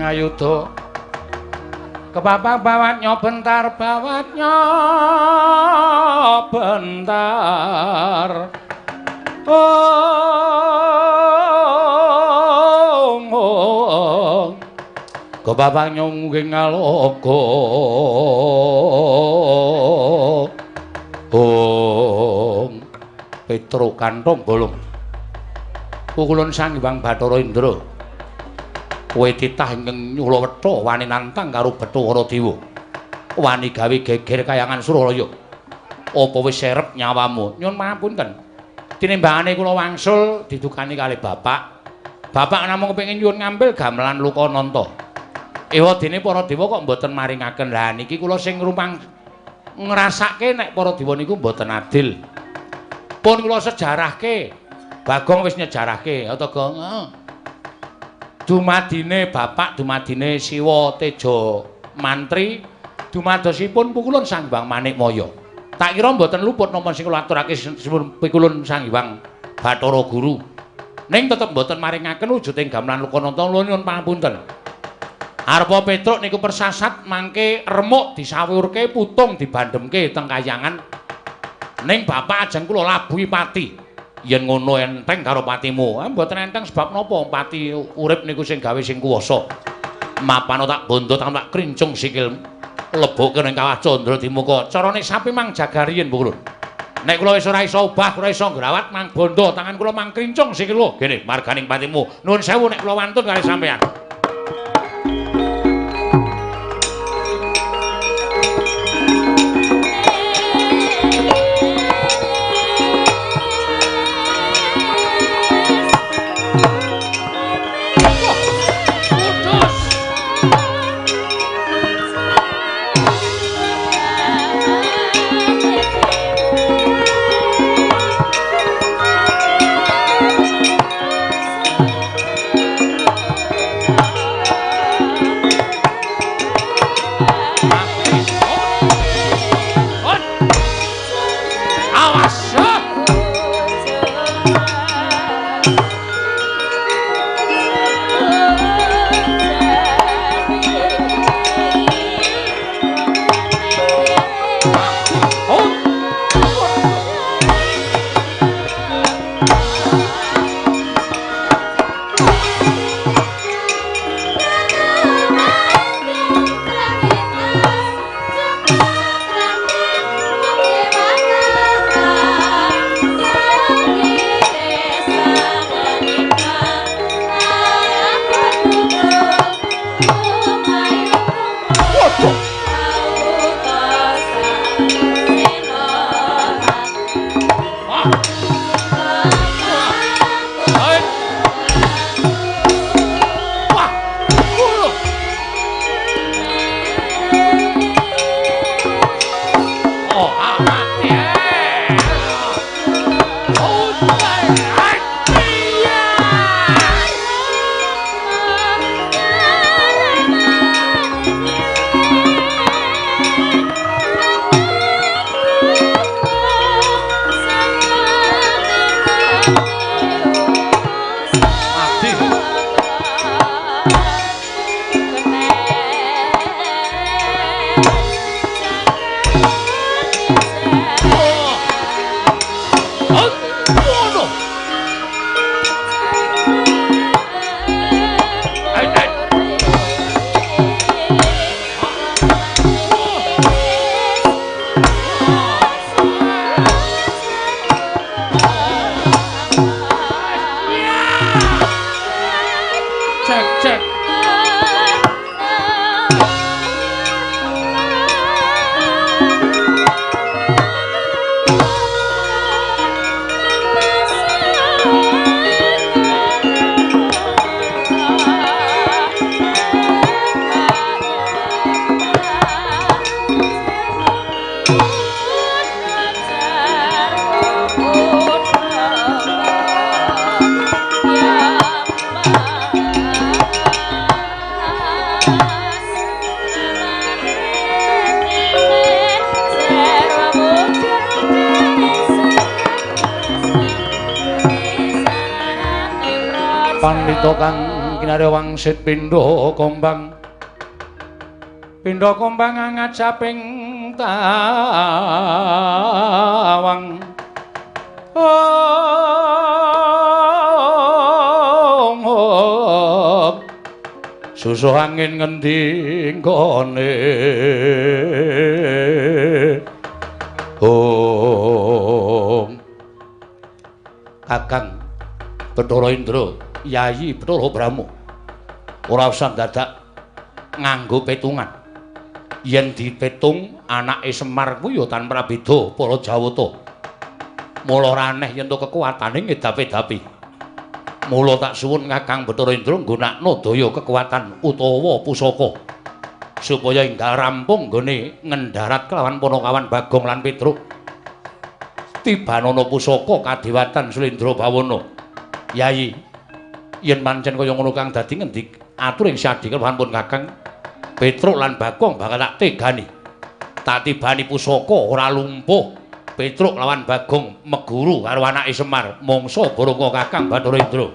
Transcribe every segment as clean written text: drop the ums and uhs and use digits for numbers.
ngayuda kepapang bawatnya bentar kepapang nyungging ngaloka Petruk kantong bolong pukulun Sang Hyang Bathara Indra kowe titah ingkang nyula wetha wani nantang karo Bathara Dewa wani gawe geger kayangan Suralaya apa wis serep nyawamu nyuwun pangapunten tinimbangane kula wangsul didukani kalih bapak namung kepengin nyuwun ngambil gamelan Lukananta ewa dene para dewa kok mboten maringaken lah niki kula sing rumpang ngrasake nek para dewa niku mboten adil pun kula sejarahke Bagong wis nyejarahke Atagong dumadine bapak dumadine Siwa Teja Mantri dumadosipun pukulun Sang Hyang Manikmaya tak kira mboten luput napa sing kula aturake pikulun Sang Hyang Bathara Guru ning tetep mboten maringaken wujuding gamelan Lukananta nyuwun pangapunten arepa Petruk niku persasat mangke remuk disawurke putung dibandemke teng kayangan ning bapak ajeng kula labuhi pati yen ngono enteng karo patimu mboten enteng sebab napa pati urip niku sing gawe sing kuwasa mapano tak bondo tak krincung sikil lebokke ning kawah Candra Dimuka carane sapi mang jagariyen Bu Kulun nek kula wis ora iso obah ora iso ngrawat mang bondo tangan kula mang krincung sikil lho gene marganing patimu nuwun sewu nek kula wantun kali sampeyan pandhita kang kinarya wangsit pindha kombang angat saping tawang susuh angin ngendi nggone Kakang Bathara Indra Yayi Bathara Brahma ora usah dadak nganggo petungan yen dipetung anake Semar kuwi ya tanpa beda para Jawata mula raneh yen to kekuatane ngedap-edapi mula tak suwun Kakang Bathara Indra nggunakno daya kekuatan utawa pusaka supaya enggal rampung nggone ngendharat kelawan Panakawan Bagong lan Petruk tibanana pusaka kadewatan Slendra Bawana Yayi yen pancen kaya ngono kang dadi ngendi aturing sadi kelawan pun Kakang Petruk lan Bagong bakal tak tegani tak tibani pusaka ora lumpuh Petruk lawan Bagong meguru karo anake Semar mangsa baranga Kakang Bathara Indra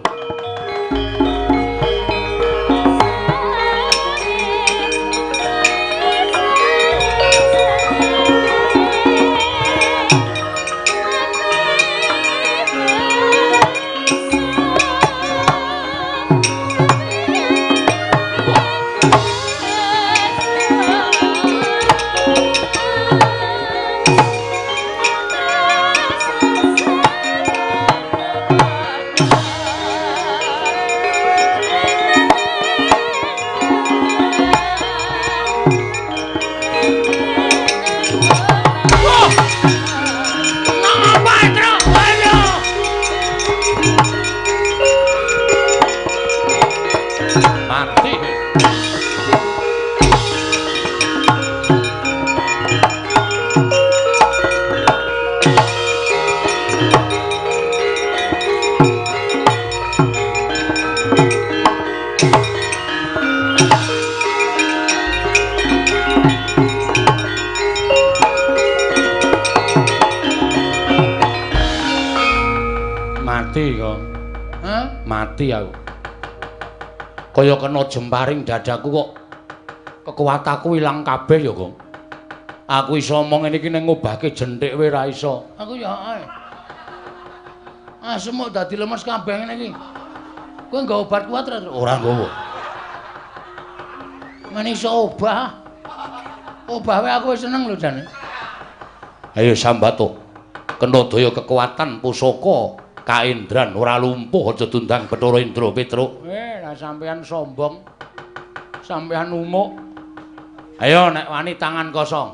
mati aku kaya kena jemparing dadaku kok kekuatanku ilang kabeh ya kok aku iso omong ngene iki ning ngobahke jenthik wae ra iso aku ya ae semuk dadi lemes kabeh ngene iki kowe nggo obat kuat ora nggowo men iso obah wae aku wis seneng lho jane ayo sambato kena daya kekuatan pusaka Kaendran ora lumpuh aja tundang Bathara Indra Petruk. Lah sampean sombong. Sampean umuk. Ayo nek wani tangan kosong.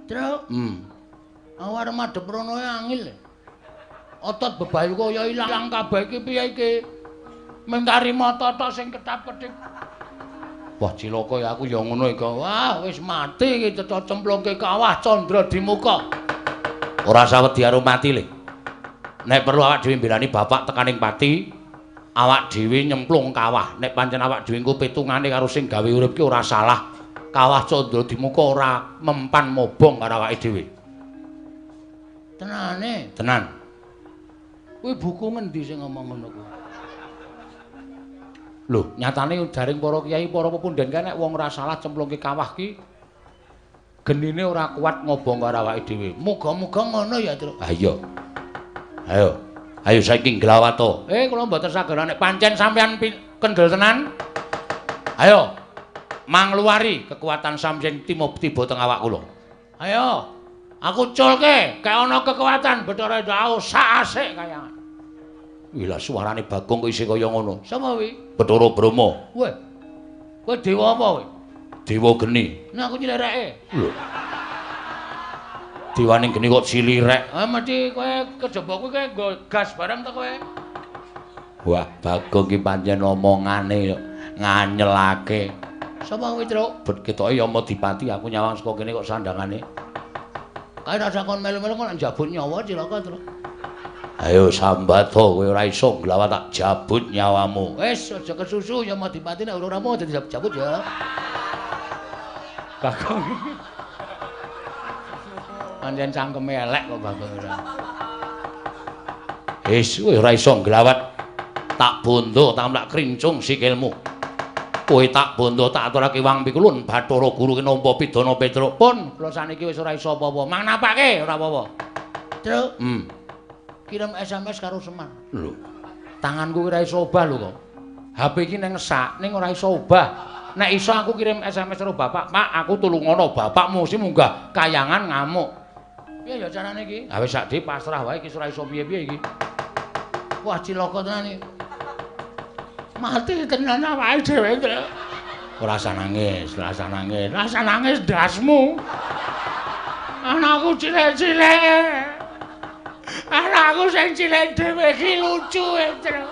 Truk. Awar madhep rono angil. Otot bebayu kaya ilang kabeh iki piye iki? Mentari mata tok sing ketap-ketip. Wah cilaka ya aku ya ngono iki. Wah wis mati iki cecok cemplungke kawah Candra di muka. Ora sawedi karo mati le. Nek perlu awak dhewe mbelani bapak tekaning pati, awak dhewe nyemplung kawah. Nek pancen awak dhewe engko petungane karo sing gawe urip ki ora salah. Kawah Candra di muka ora mempan mobong karo awake dhewe. Tenane? Tenan. Kuwi buku ngendi sing ngomong ngono kuwi? Lho, nyatane jaring para kiai, para pepundhen kae nek wong ora salah cemplungke kawah ki genine ora kuat ngobong karo awake dhewe. Muga-muga ngono ya, Truk. Ha iya. Ayo saiki nglawato. Kula mboten saged nek pancen sampeyan kendel tenan. Ayo mangluari kekuatan sampeyan tiba teng awak kula. Ayo. Aku culke kae ana kekuatan Bathara Indra sak asik kaya. Wila suarane Bagong kok isih kaya ngono. Sapa kuwi? Bathara Brahma. Weh. Kowe dewa apa kowe? Dewa geni. Nek aku nylereke. Lho. Dewane geni kok cilirek. Mesti kowe kejaba kowe nggo gas bareng to kowe. Wah, Bagong ki pancen omongane nganyelake. Sapa kowe, Truk? Bet ketoke Yama Dipati aku nyawang saka kene kok sandangane. Kae rasa kon melu-melu kok njabut nyawa cilaka, Truk. Ayo sambato kowe ora iso glawat tak jabut nyawamu. Wis aja kesusu Yama Dipati nek ora mau dadi jabut ya. Bagong. Pancen cangkeme elek kok Bagong ora. Wis kowe ora iso glawat. Tak bondo tamlak krincung sikilmu. Kowe tak bondo tak aturake Wang Pikulun Bathara Guru nampa pidana Petruk. Pun kula saniki wis ora iso apa-apa. Mangnapake ora apa-apa. Truk. Kirim SMS karo Semar. Lho. Tanganku ora iso obah lho kok. HP iki ning sak ning ora iso obah. Nek iso aku kirim SMS karo bapak, "Pak, aku tulungono bapakmu sing munggah kayangan ngamuk." Piye ya carane iki? Ha wis sakdi pasrah wae iki ora iso piye-piye iki. Wah, cilaka tenan iki. Mati tenan awake dhewe. Ora usah nangis, ora usah nangis. Ora usah nangis dasmu. Anakku cilik-cilik. Anakku sing cilik dhewe iki lucu, Tru.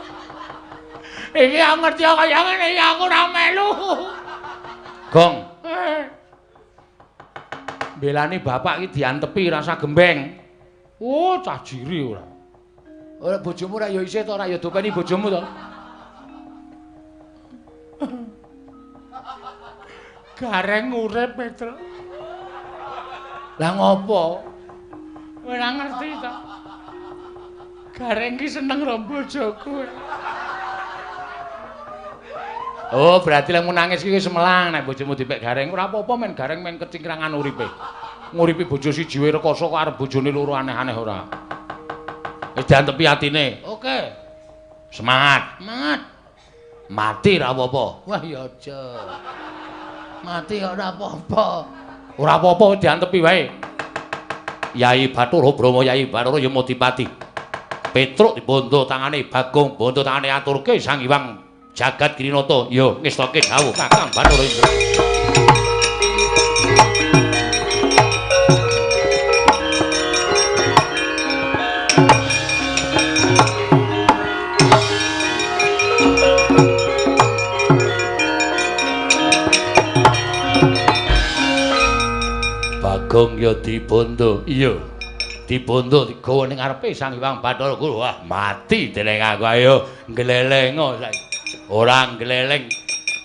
Iki aku ngerti kaya ngene iki aku ora melu. Gong. Belani bapak iki diantepi rasa gembeng. Oh, cah jiri ora. Ora bojomu ora ya isih to ora ya dopeni bojomu to. Gareng urip, Petro. Lah ngopo? Ora ngerti to. Gareng ki seneng karo bojoku. Oh, berarti lek nangis ki wis melang nek bojomu dipek gareng. Ora apa-apa men gareng men kecingkrangan uripe. Nguripi bojo siji wae rekoso kok arep bojone loro aneh-aneh ora. Wis diantepi atine. Oke. Semangat. Semangat. Mati ra apa-apa. Wah ya aja. Mati ora apa-apa. Ora apa-apa diantepi wae. Yai Bathara Brahma Yai Bathara Yamadipati. Petruk dibondo tangane Bagong, bondo tangane aturke Sang Hyang Jagat Kirinata. Ya ngestoke dawuh Kakang Bathara Indra. Bagong ya dibondo. Iya. Dibondo digawa ning ngarepe Sang Hyang Bathara Guru. Wah, mati dening aku ayo nglelengo saiki. Ora gleleng.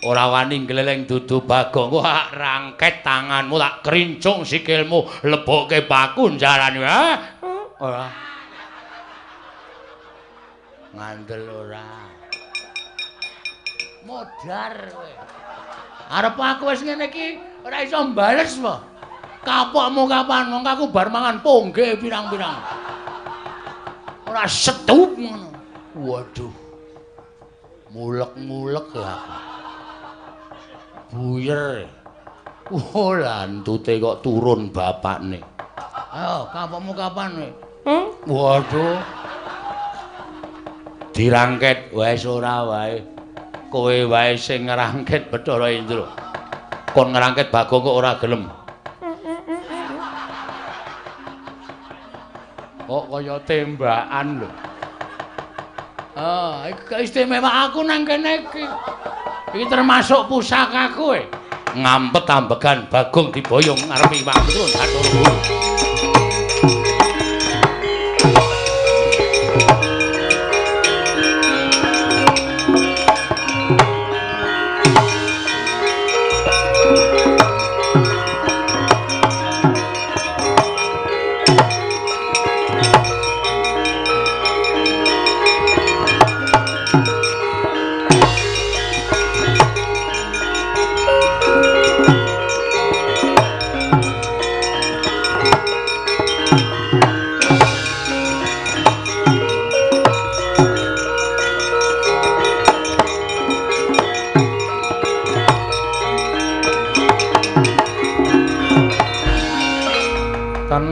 Ora wani gleleng dudu Bagong. Wah, rangket tanganmu tak krincung sikilmu, lebokke baku jarane. Ora. Ngandel ora. Modar kowe. Arep aku wis ngene iki ora iso mbales wae. Kapokmu kapan wong aku bar mangan pongge pirang-pirang. Ora setup ngono. Waduh. Mulek-mulek lah. Buyer. Oh, lantute kok turun bapakne. Ayo, kapokmu kapan kowe? Waduh. Dirangket wis ora wae. Kowe wae sing ngrangket Bathara Indra. Kon ngrangket Bagong kok ora gelem. Kok kaya tembakan lho. Iki keistimewa aku nang kene iki. Iki termasuk pusakaku e. Ngampet ambegan Bagong diboyong ngarepe Hyang Bathara Guru.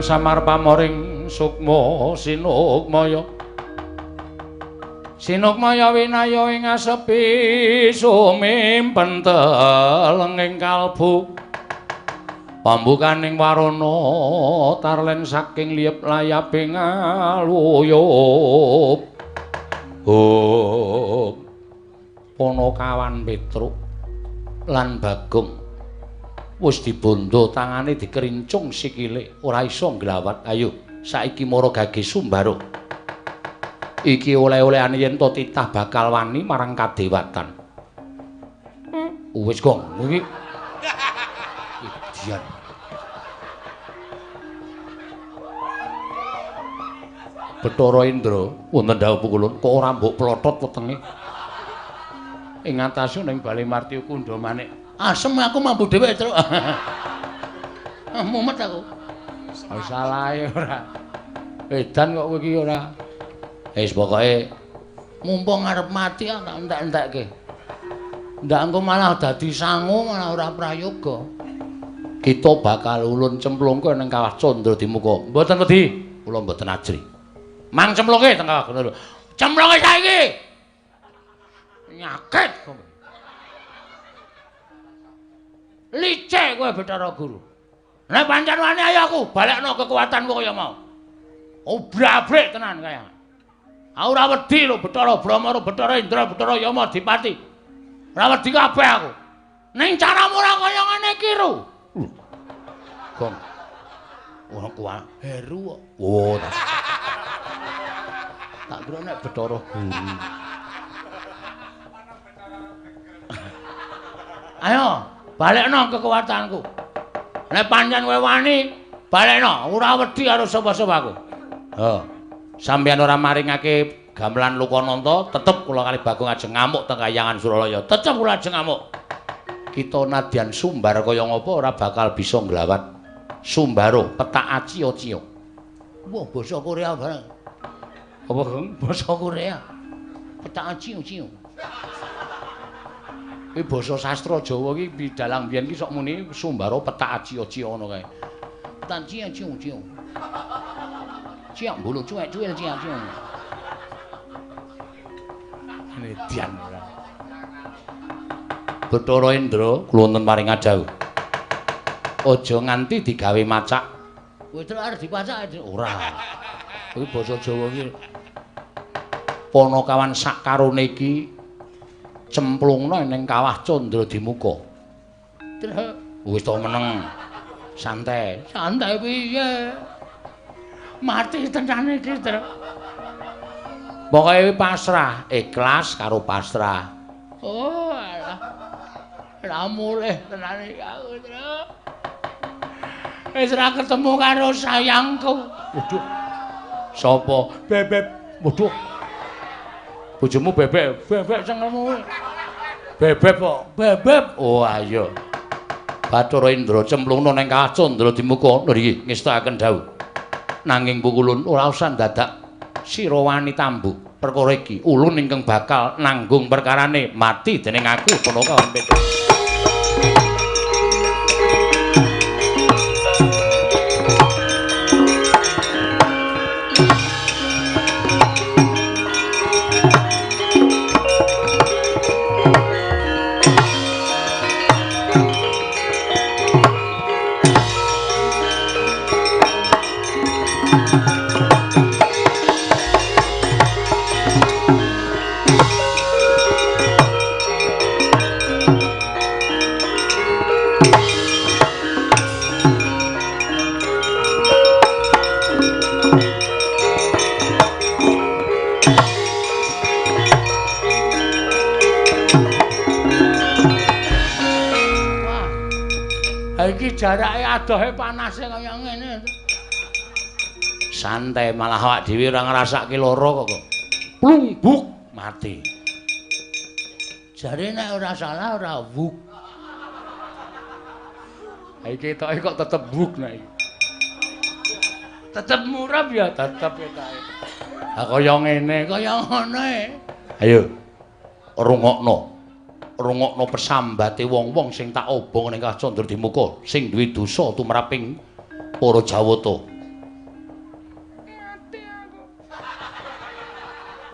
Samar pamoring sukma sinukmaya sinukmaya winaya ing asepi sumimpen telenging kalbu pambukaning warana tarlen saking liep layaping aluyup Panakawan Petruk lan Bagong wis dibondo tangane dikerincung sikile ora iso nglawat. Ayo saiki mara gage Sumbara iki oleh-olehane yen to titah bakal wani marang kadewatan. Wis Gong iki Bathara Indra wonten dawuh pukulun kok ora mbok plothot wetenge. Ing ngatasé ning Bale Marti Kundha manik. Asem aku mambu dhewe, Tru. Mumet aku. Salahe ora. Edan kok kowe iki ora. Wis pokoke mumpung arep mati tak entek-entekke. Ndak engko malah dadi sangu malah ora prayoga. Kita bakal ulun cemplungke ning Kawah Candra Dimuka. Mboten wedi, kula mboten ajri. Mang cemplungke teng Kawah Candra. Cemplungke saiki. Nyakit kowe. Licik kowe Bathara Guru. Nek pancen wani ayo aku balekno kekuatanmu kaya mau. Obrak-abrik tenan kaya. Aku ora wedi lho Bathara Brahma, Bathara Indra, Bathara Yama, Dipati. Ora wedi kabeh aku. Ning caramu ora kaya ngene iki, Ru. Gong. Ora kuat Heru kok. Oh. Tak kira nek Bathara Guru. Ayo, balekno kekuatanku. Nek pancen kowe wani, balekno, ora wedi karo sapa-sapa aku. Heeh. Sampeyan ora maringake gamelan Lokananta, tetep kula kali Bagong ajeng ngamuk teng Kahyangan Suralaya. Tetep kula ajeng ngamuk. Kita nadyan sumbar kaya ngapa ora bakal bisa nglawat Sumbaro petak aciya-ciya. Wah, basa Korea bareng. Apa, Gong? Basa Korea. Petak aciya-ciya. Iki basa sastra Jawa iki bidalang biyen iki sok muni Sumbaro petak aciya-ciya ngono kae. Petak aciya-ciya. Ciak bulu cuek-cuek ciak-ciak. Nedyan ora. Bathara Indra kula wonten paring adhawuh. Aja nganti digawe macak. Kowe terus arep dipacak ora. Iki basa Jawa iki. Panakawan sak karone iki cemplungna ning Kawah Candra Dimuka. Terus wis to meneng. Santai. Santai piye? Mati tenan iki, Tru. Pokoke pasrah, ikhlas karo pasrah. Oh, alah. Ora mulih tenan iki aku, Tru. Wis ora ketemu karo sayangku. Waduh. Sapa? Bebek. Waduh. Bojomu bebek, bebek cengelmu. Bebek kok, bebek. Oh, ayo. Bathara Indra cemplungna ning Kawah Candra Dimuka niki ngestakaken dawuh. Nanging pukulun ora usah dadak sira wani tambu perkara iki ulun ingkang bakal nanggung perkarane mati dening aku Panakawan Petruk. Jarake adohe panase kaya ngene. Santai malah awak dhewe ora ngrasake lara kok. Plumbuk mati. Jare nek ora salah ora wuk. Ha iki ketoke kok tetep wuk nek iki. Tetep murab ya tetep ketoke. Ha kaya ngene, kaya ngene. Ayo. Rungokno. Rungokno pesambate wong-wong sing tak obong ning Kawah Candra Dimuka sing duwe dosa tumraping para Jawata. Mati aku.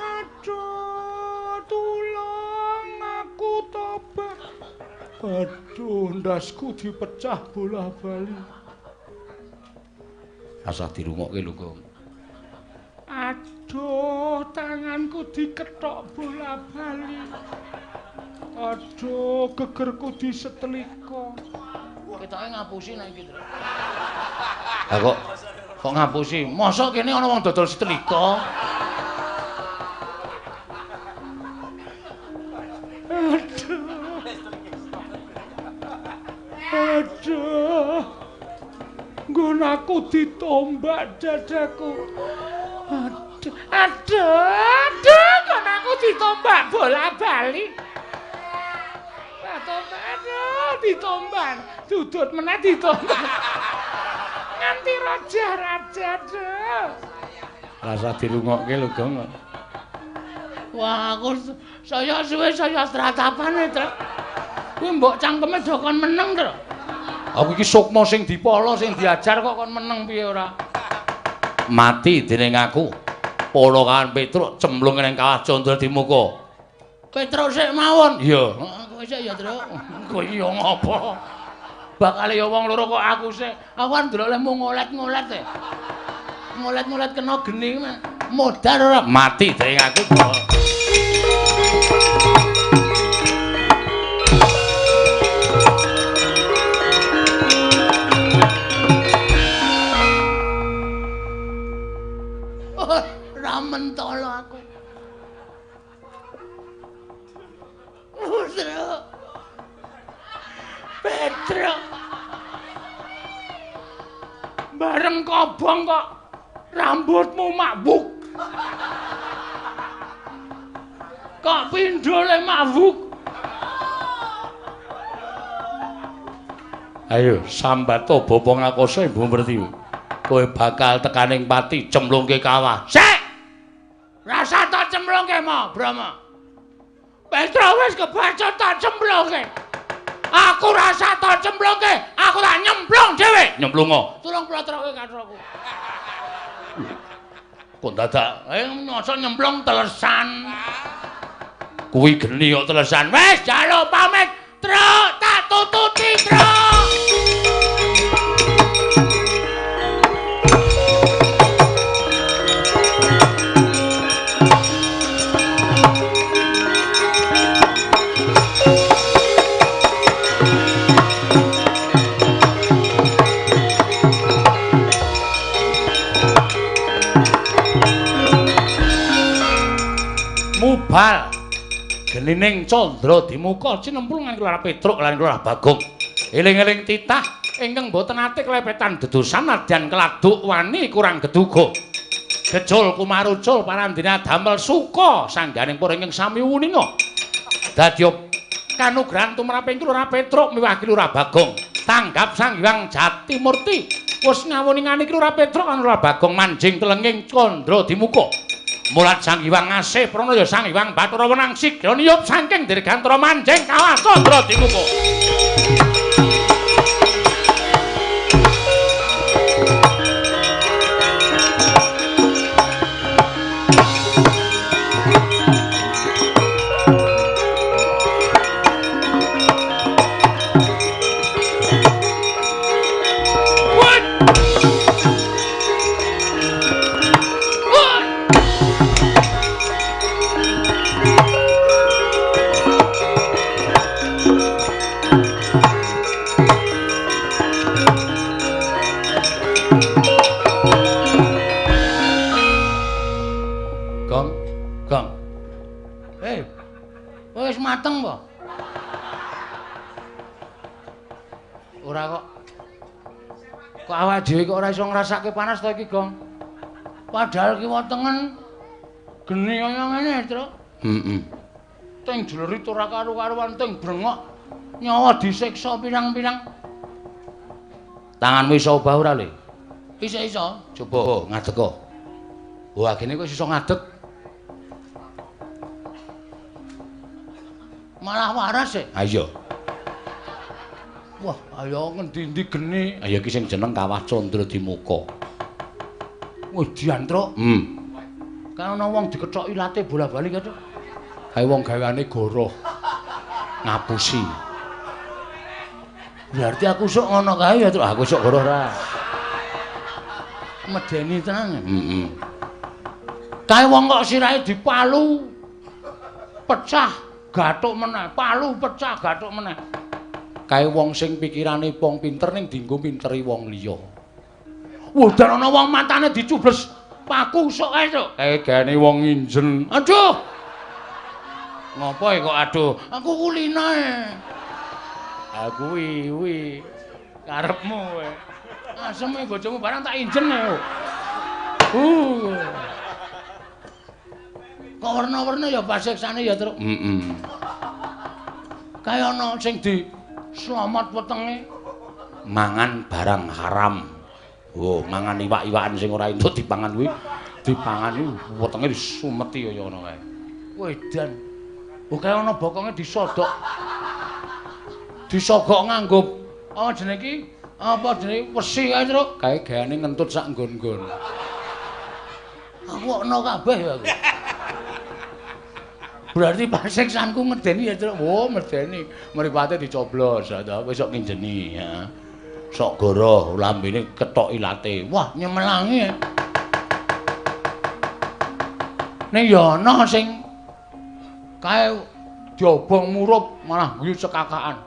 Aduh, tulung aku tobat. Aduh, ndasku dipecah bola-bali. Asah dirungokke lho, Gong. Aduh, tanganku diketok bola-bali. Aduh, gegerku disetlika. Ketoke ngapusi nek iki. Ha kok ngapusi? Mosok kene ana wong dodol setlika? Aduh. Aduh. Nggon aku ditombak dadaku. Aduh. Aduh, kon aku ditombak bola-bali. Aduh, ditombak. Dudut meneh ditombak. Nganti raja-raja, aduh. Rasa dirungokke lho, Gong. Wah, aku saya suwe saya stratapan, Tru. Kuwi mbok cangkeme do kon meneng, Tru. Aku iki sukma sing dipala sing diajar kok kon meneng piye ora? Mati dening aku. Polo kan Petruk cemplung ning kawah Candra Dimuka. Petruk sik mawon. Iya. Kowe sik ya, Tru. Kowe iya ngopo? Bakal ya wong loro kok aku sik. Aku kan ndelok lemu ngolet-ngolet e. Ngolet-ngolet kena geni modar ora mati dening aku kok. Mentolo aku. Petruk. Bareng kobong kok rambutmu mabuk. Kok pindhole mabuk. Ayo sambat bapa ngakose Ibu Merti. Kowe bakal tekaning pati cemplungke kawah. Sik! Rasa tak cemplungke mo, Brama. Petruk wis kebacut tak cemplungke. Aku rasa tak cemplungke, aku tak nyemplung dhewe. Nyemplungo. Tulung plotroke katroku. Kok dadak nyosok nyemplung telesan. Kuwi geni kok telesan. Wis jaluk pamit, Truk, tak tututi, Truk. Mubal genining Candra Dimuka cinemplung lan Kelurah Petruk lan Kelurah Bagong. Eling-eling titah ingkang boten ate klepetan dedosan nadyan keladuk wani kurang geduga. Gejol kumarucul parandina damel suka sangganing para ingkang sami wuninga. Dadya kanugrahan tumraping Kelurah Petruk miwah Kelurah Bagong. Tanggap Sang Hyang Jatimurti wis ngawuningani Kelurah Petruk lan Kelurah Bagong manjing telenging Candra Dimuka. Mulat Sang Hyang ngasih pranaya Sang Hyang Bathara Wenang sigra niyup saking dirgantara manjing kawah Candra Dimuka. Mateng po. Ora kok. Kok awak dhewe kok ora iso ngrasake panas to iki, Gong? Padahal kiwa tengen geni kaya ngene, Tru. Heeh. Teng jlerit ora karo-karuan teng brengok. Nyawa disiksa pirang-pirang. Tanganmu iso obah ora, Le? Iso. Coba ngadeg. Wah, gene kok iso ngadeg. Malah waras e. Ha iya. Wah, ayo ngendi-endi geni. Ayo iki sing jeneng Kawah Candra Dimuka. Wis diantruk. Kan ana wong dikethok ilate bola-bali kok. Kae wong gaweane goroh. Ngapusi. Berarti aku sok ngono kae ya, Truk. Aku sok goroh ra. Medeni tenan. Kae wong kok sirahe dipalu. Pecah. Gathuk meneh, palu pecah gathuk meneh. Kae wong sing pikirane wong pinter ning dienggo pinteri wong liya. Wah, dan ana wong matane dicubles paku sok ae, Cuk. Kae gane wong injen. Aduh. Ngopo kok aduh? Aku kulinae. Aku kuwi karepmu kowe. Aseme bojomu barang tak injen ae. Kok werna-werna ya pasiksane ya, Truk. Kaya ana sing di slamet wetenge mangan barang haram. Oh, mangan iwak-iwakan sing ora entuk dipangan kuwi, dipangan kuwi wetenge disumeti kaya ngono kae. Wedan. Oh, kaya ana bokonge disodok. Disogok nganggo apa jenenge iki? Apa jenenge wesi kae, Truk? Kae gayane ngentut sak nggon-nggon. Aku ana kabeh ya aku. Berarti pasiksanku medeni ya, Truk. Oh, medeni. Mripate dicoblos, ta besok nginjeni ya. Sok goroh lambene ketok ilate. Wah, nyemelangi. Ning ya ana sing kae diobong murup malah guyu cekakaan.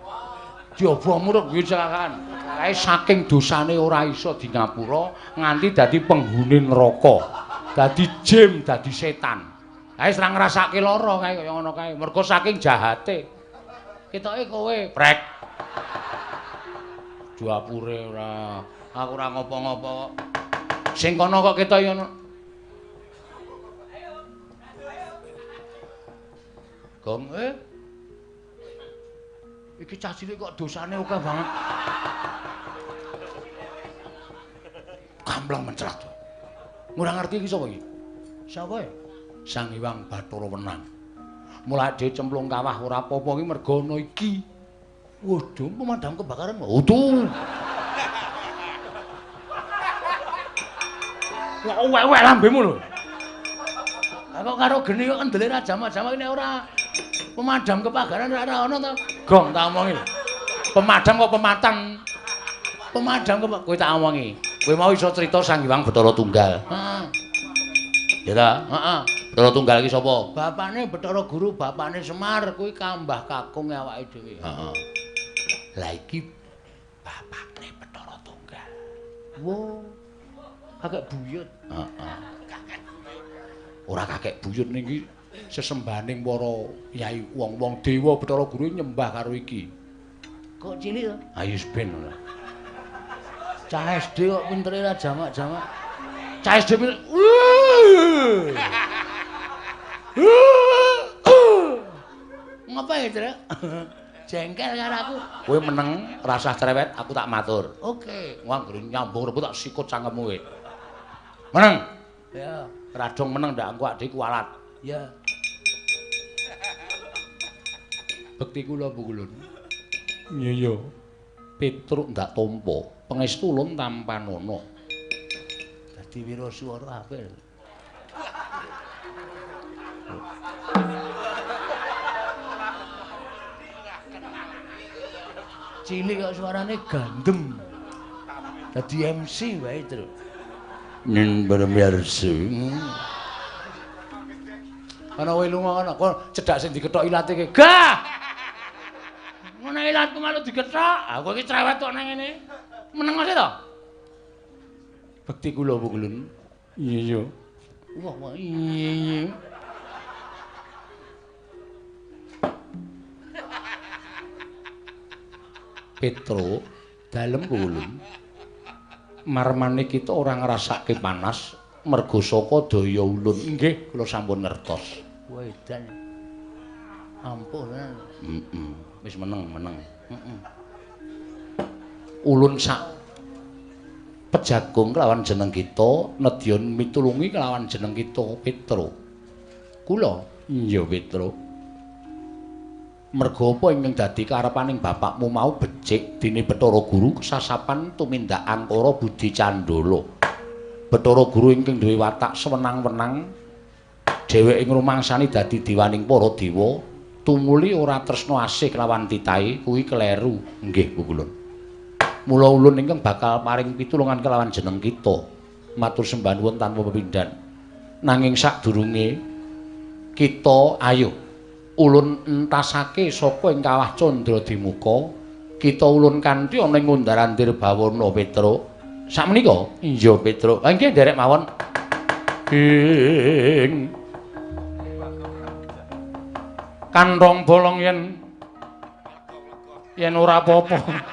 Diobong murup guyu cekakaan. Kae saking dosane ora iso di ngapura nganti dadi penghuni neraka. Dadi jim, dadi setan. Kae ora ngrasake lara kae kaya ngono kae. Mergo saking jahate. Ketoke kowe prek. Duapure ora. Aku ora ngopo-ngopo kok. Sing kono kok ketoke ngono. Gong iki cah cilik kok dosane akeh banget. Kamplang mencrat. Ora ngerti iki sapa iki? Sapa ya? Sang Hyang Bathara Wenang. Mulai dhewe cemplung kawah ora apa-apa iki mergo ana iki. Waduh, pemadam kebakaran. Waduh. Lah wek-wek lambemu lho. Kok karo geni kok kendele ra jama-jama ini ora pemadam kebakaran ora ono to. Gong tak omongi. Pemadam kok pematan. Pemadam kok kowe tak omongi. Kowe mau iso crita Sang Hyang Bathara Tunggal. Heeh. Ya ta? Heeh. Bathara Tunggal iki sapa? Bapakne Bathara Guru, bapakne Semar kuwi kambah kakung awake dhewe. Heeh. Lah iki bapakne Bathara Tunggal. Wo. Kakek buyut. Heeh. Ora kakek buyut ning iki sesembahaning para yai wong-wong dewa Bathara Guru nyembah karo iki. Kok cilik to? Ayo ben. Cah SD kok pintere ra jamak-jamak. Cah SD pinter. Ngapa ya, Truk? Jengkel karo aku. Kowe meneng rasah cerewet, aku tak matur. Oke, nganggere nyambung rebut tak sikut cangkemmu kowe. Meneng. Ya, radong meneng ndak engko adhe kualat. Ya. Bekti kula Bukulun. Iya. Petruk ndak tampa, pangestu ulun tampan ana. Dadi wiraswara apik. Cilik kok suarane gandem. Dadi MC wae, Truk. Ning benermiarsu. Ana kowe lunga ana, kok cedhak sing dikethok ilate ke. Gah! Ngono ilatku malu digethok. Aku iki cerewet kok nang ngene. Meneng sih to? Bekti kula Bukulun. Iya. Wah, iya. Petro dalem Bukulun. Marmane kita ora ngrasake panas mergo saka daya ulun. Nggih, kula sampun ngertos. Wedan. Ampun. Wis meneng. Ulun sak pejagung kelawan jeneng kita, nedya mitulungi kelawan jeneng kita Petro. Kula, iya Petro. Merga apa ingkang dadi karepaning bapakmu mau becik dene Bathara Guru kesasapan tumindak angkara budi candala. Bathara Guru ingkang duwe watak sewenang-wenang dheweke ngrumangsani dadi diwaning para dewa, tumuli ora tresna asih kelawan titahe kuwi kleru. Nggih, Bukulun. Mula ulun ingkang bakal paring pitulungan kelawan jeneng kita. Matur sembah nuwun tanpa pepindhan. Nanging sadurunge kita ayo ulun entasake saka ing kawah Candradimuka, kita ulun kanthi ana ing Ngundaran Dirbawana Petro. Sakmenika? Iya, Petro. Ha nggih nderek mawon. Ing kantong bolong yen ora apa-apa.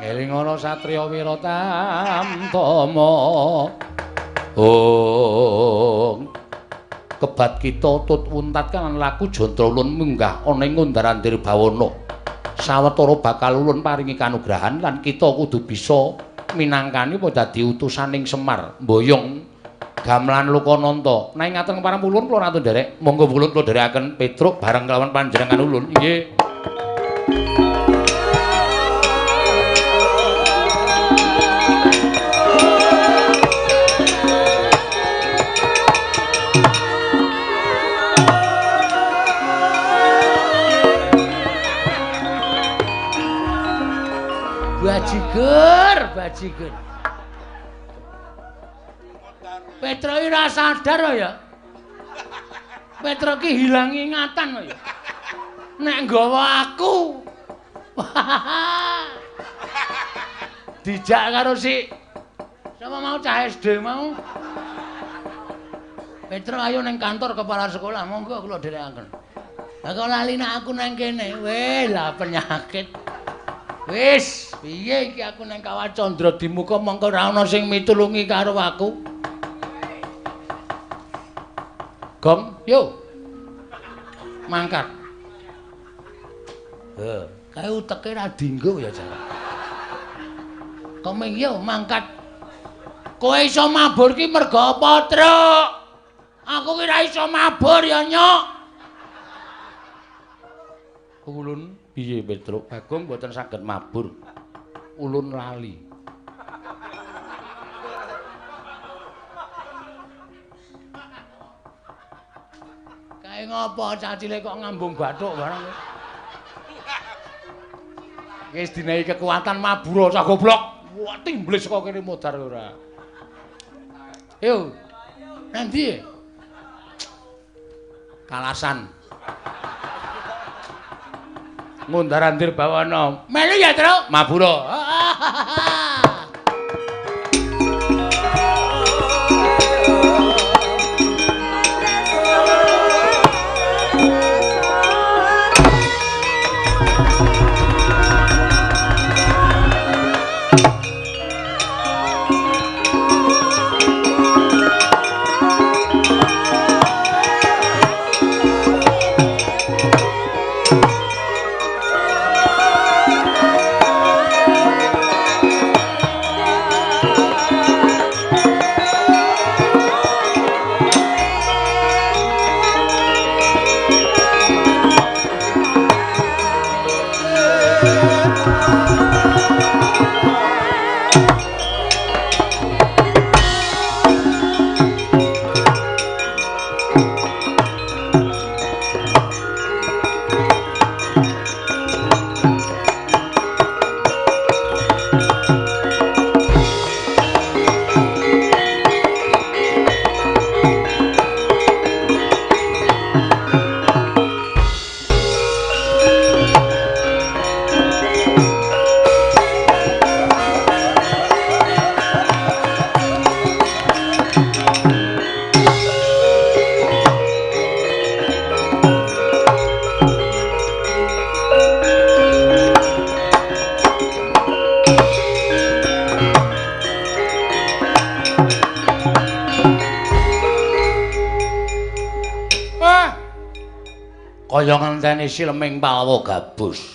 Eling ana satriya Wiratamtama. Oh. Kebat kita tut untat kan laku Jantra ulun munggah ana ing Ngundarandir Bawana. Sawetara bakal ulun paringi kanugrahan lan kita kudu bisa minangkani apa dadi utusaning Semar mboyong gamelan Lokananta. Nanging ngaten para ulun kula ratun derek, monggo ulun kula dherekaken Petruk bareng kelawan panjenengan ulun. Nggih. Bajigur. Petro iki ora sadar ya. Petro ki hilang ingatan ya. Nek nggawa aku. Dijak karo si sama mau cah SD mau. Petro ayo ning kantor kepala sekolah, monggo kula dherekaken. Lah kok lali nek aku nang kene. Weh, lah penyakit. Wis, piye iki aku nang Kawah Candra di muka mongko ora ana sing mitulungi karo aku. Gong, yo. Mangkat. Kae uteke ra dienggo ya, Jan. Komeng yo mangkat. Kowe iso mabur ki mergo apa, Truk? Aku ki ra iso mabur ya, Nyok. Ulun piye Petruk? Bagong mboten saged mabur. Ulun lali. Kae ngopo cacile kok ngambung bathuk barang. Wis dinehi kekuatan mabur cah goblok. Wah timblis kok kene modar ora. Yo. Nang ndi? Kalasan. Ngundarandir Bawana. Melu ya, Truk? Mabura. Kaya ngenteni Sileming Palwa gabus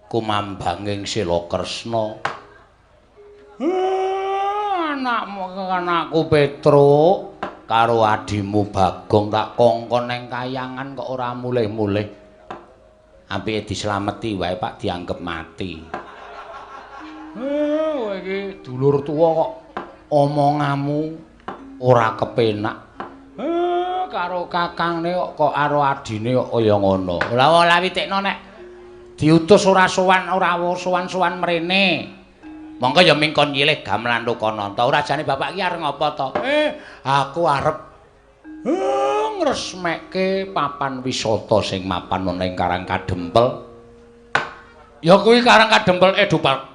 kumambanging Sila Kresna. Anakku Petruk karo adimu Bagong tak kongkon ning kayangan kok ora mulih-mulih. Ampike dislameti wae Pak dianggep mati. Kowe iki dulur tuwa kok omonganmu ora kepenak. Karo kakangne kok karo adine kok kaya ngono. Lah witekno nek diutus ora sowan-sowan mrene. Monggo ya mingkon nyilih gamelan Lokananta. Ora jane bapak iki arep ngopo to? Aku arep ngresmekke papan wisata sing mapan ana ing Karang Kadempel. Ya kuwi Karang Kadempel Edupark.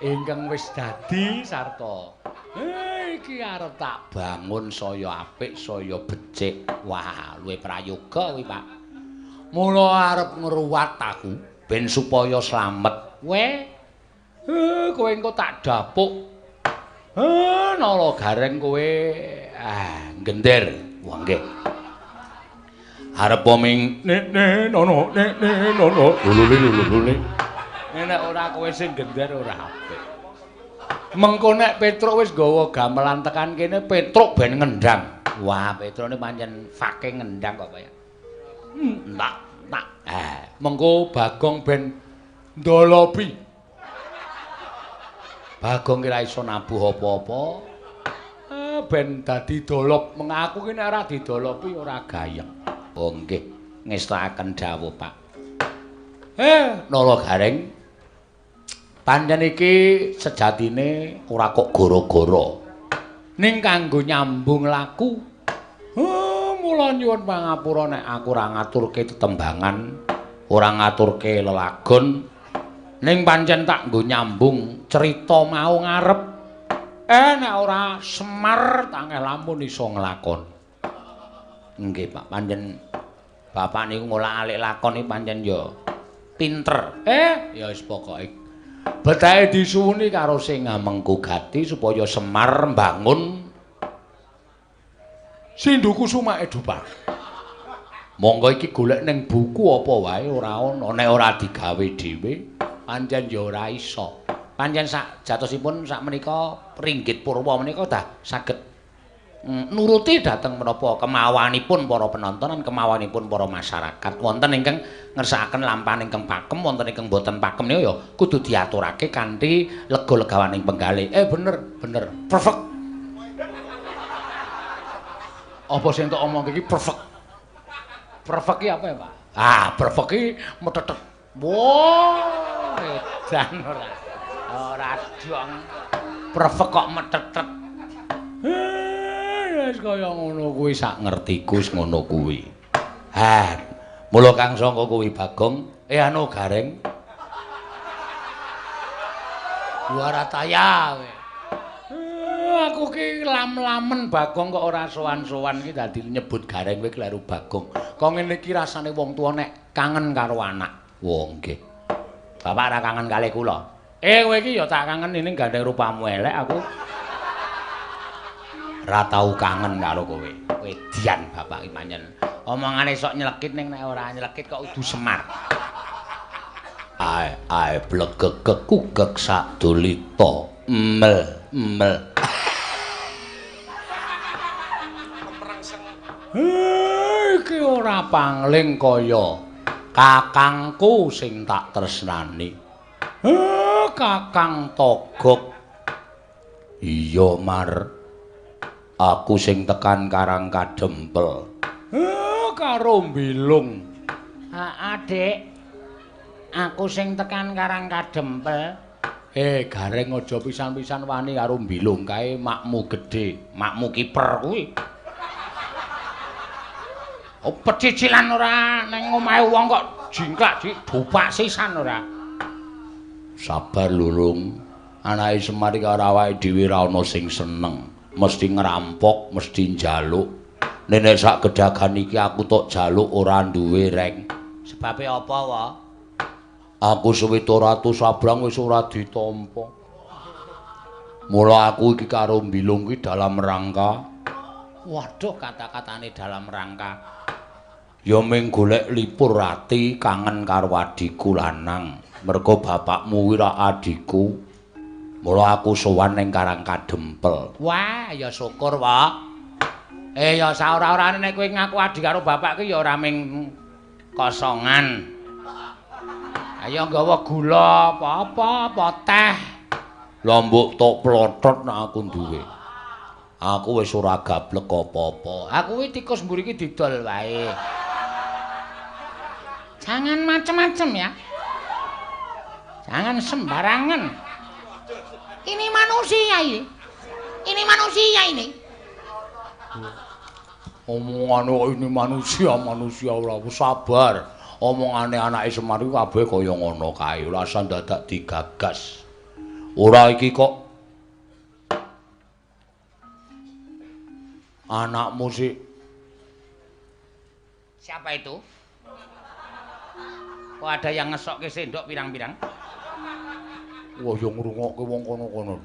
Ingkang wis dadi sarta iki arep tak bangun saya apik saya becik. Wah, luwih prayoga kuwi, Pak. Mula arep ngruwat aku ben supaya slamet. Kowe engko tak dapuk Nala Gareng kowe gender. Wah nggih. Arep poming nono lulule. Nek ora kowe sing gender ora apik. Mengko nek Petruk wis nggawa gamelan tekan kene Petruk ben ngendang. Wah, Petruk ini pancen saking ngendang kok ya. Tak. Mengko Bagong ben ndolopi. Bagong kira iso nabuh apa-apa. Ben dadi dolop. Mengaku ki nek ora didolopi ora gayeng. Oh nggih, ngestakaken dawuh, Pak. Nala Gareng. Pancen iki sejatine ora kok gara-gara. Ning kanggo nyambung laku. Mula nyuwun pangapura nek aku ora ngaturke tetembangan, ora ngaturke lelagon. Ning pancen tak nggo nyambung cerita mau ngarep. Nek ora Semar tangeh lamun iso nglakon. Nggih, Pak, pancen Bapak niku ngolak-alik lakon iki pancen ya pinter. Ya wis pokoke betahe disuwuni karo sing ngamengku gati supaya Semar mbangun Sindu Kusuma Edupa. Monggo iki golek ning buku apa wae ora ana nek ora digawe dhewe pancen ya ora iso. Pancen sak jatosipun sak menika ringgit purwa menika dah saged nuruti dhateng menapa kemawanipun para penonton lan kemawanipun para masyarakat. Wonten ingkang ngersakaken lampahan ingkang pakem, wonten ingkang boten pakem niku ya kudu diaturake kanthi lega-legawaning penggalih. Bener. Perfect. Apa sing entuk omong iki perfect. Perfect ki apa ya, Pak? Perfect ki metetet. Wah, edan ora. Ora dong. Perfect kok metetet. Wis kaya ngono kuwi sak ngertiku wis ngono kuwi. Mula Kang Sangka kuwi Bagong, anu Gareng. Warataya kowe. Aku ki lam-lamen Bagong kok ora sowan-sowan ki dadi nyebut Gareng kowe kleru Bagong. Kok ngene iki rasane wong tuwa nek kangen karo anak. Wah nggih. Bapak ora kangen kalih kula. Kowe iki ya tak kangen ini gandeng rupamu elek aku. Ora tau kangen karo kowe. Wedian bapak iki pancen. Omongane sok nyelekit ning nek ora nyelekit kok udu Semar. Ae blegegek kugek sak dolita. Mel. Iki ora pangling kaya kakangku sing tak tresnani. Kakang Togok. Iya, Mar. Aku sing tekan Karang Kadempel. Karo Mbilung. Adik. Aku sing tekan Karang Kadempel. Gareng aja pisan-pisan wani karo Mbilung kae makmu gedhe, makmu kiper kuwi. Pecicilan ora ning omahe wong kok jingklak dibupak sisan ora. Sabar Lulung. Anake Semar iki karo awake dhewe ra ana sing seneng. Mesti ngerampok, mesti njaluk. Nenek sak gedagan iki aku tok jaluk ora duwe reng. Sebabe apa, wa? Aku suwita ratu sabrang wis ora ditampa. Mula aku iki karo Mbilung ki dalam rangka. Waduh, kata-katane dalam rangka. Ya ming golek lipur ati kangen karo adikku lanang. Merga bapakmu kuwi ra adikku. Mula aku sowan ning Karang Kadempel. Wah, ya syukur, Wa. Ya saora-orane nek kowe ngaku adik karo bapak ki ya ora ming kosongan. Ayo nggawa gula apa teh. Lombok tok plothot nek aku duwe. Aku wis ora gablek apa-apa. Aku iki tikus mburi iki didol wae. Jangan macem-macem ya. Jangan sembarangan. Ini manusia ini. Ini manusia ini. Omongane kok ini manusia ora sabar. Omongane anake Semar iki kabeh kaya ngono kae. Ora usah dadak digagas. Ora iki kok anakmu sih. Siapa itu? Kok ada yang ngesokke sendok pirang-pirang? Wah, yo ngrungokke wong kono-kono.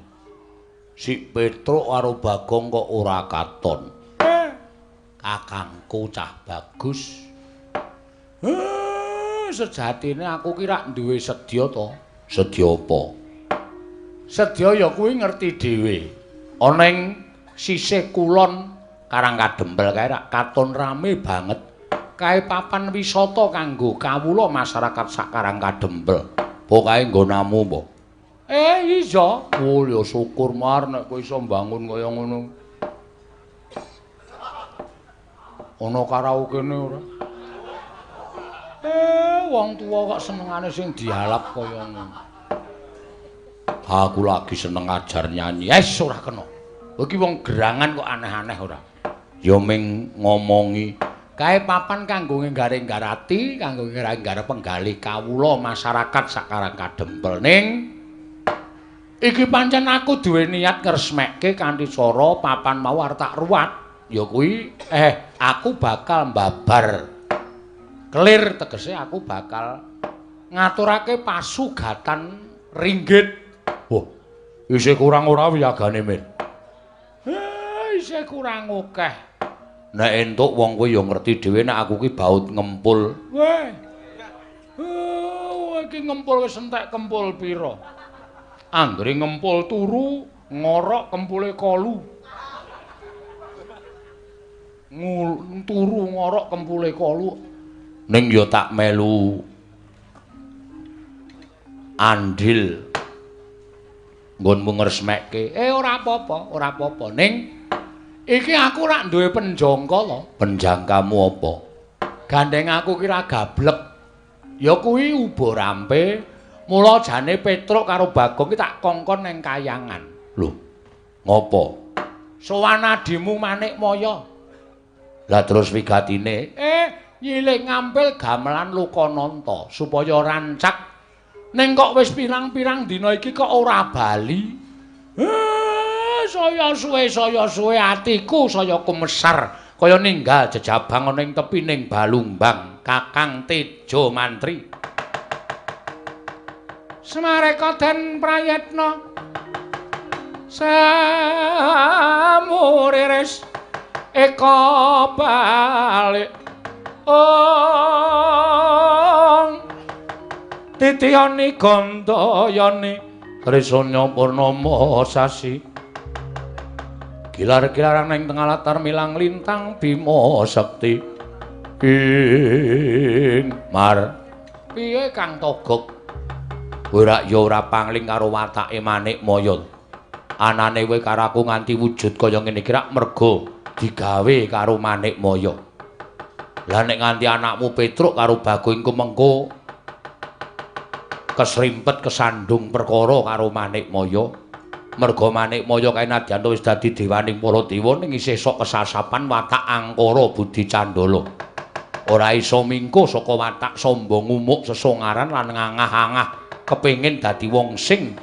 Si Petruk karo Bagong kok ora katon. Kakangku cah bagus. Sejatine aku ki rak duwe sedya to. Sedya apa? Sedya ya kuwi ngerti dhewe. Ana ing sisih kulon Karangkadempel kae rak katon rame banget. Kae papan wisata kanggo kawula masyarakat sak Karangkadempel. Pokoke nggonamu apa? Iya. Oh, ya syukur mar nek kowe iso mbangun kaya ngono. Ana karaokene ora? Wong tuwa kok senengane sing dialap kaya ngono. Aku lagi seneng ajar nyanyi. Ora kena. Iki wong gerangan kok aneh-aneh ora. Ya ming ngomongi kae papan kanggo nggareng-garati, kanggo nggareng penggalih kawula masyarakat sak Karangkadempel ning iki pancen aku duwe niat ngresmekke kanthi cara papan mau arep tak ruwat. Ya kuwi aku bakal mbabar. Clear tegese aku bakal ngaturake pasugatan ringgit. Wah, isih kurang ora wiyagane, Mir? Isih kurang akeh. Nek entuk wong kowe ya ngerti dhewe nek aku ki baut ngempul. Weh. Iki ngempul wis entek kempul pira? Anggere ngempul turu, ngorok kempule kolu. Turu ngorok kempule kolu. Ning ya tak melu andil nggonmu ngresmekke. Ora apa-apa, ora apa-apa. Ning iki aku rak duwe penjangka to. Penjangkamu apa? Gandeng aku kira gablek. Ya kuwi uba rampe. Mula jane Petruk karo Bagong ki tak kongkon ning kayangan. Lho. Ngopo? Sowan adimu Manikmaya. Lah terus wigatine, nyilik ngampil gamelan Lokananta supaya rancak. Ning kok wis pirang-pirang dina iki kok ora bali. Saya suwe atiku saya kumesar kaya ninggal jejabang ana ing tepining Balumbang Kakang Tejo Mantri. Semareka den prayetna samuriris eka balik titiyani gandayani trisanya purnama sasi gilar-gilaran ing tengah latar milang lintang Bima Sekti ing mar piye Kang Togog ora ya ora pangling karo watake Manikmaya. Anane kowe karo aku nganti wujud kaya ngene iki rak merga digawe karo Manikmaya. Lah nek nganti anakmu Petruk karo Bagong iku mengko kesrimpet kesandung perkara karo Manikmaya. Merga Manikmaya kae nadyan wis dadi dewaning para dewa ning isih sok kesasapan watak angkara budi candala. Ora iso mingko saka watak sombong umuk sesongaran lan ngangah-angah kepengin dadi wong sing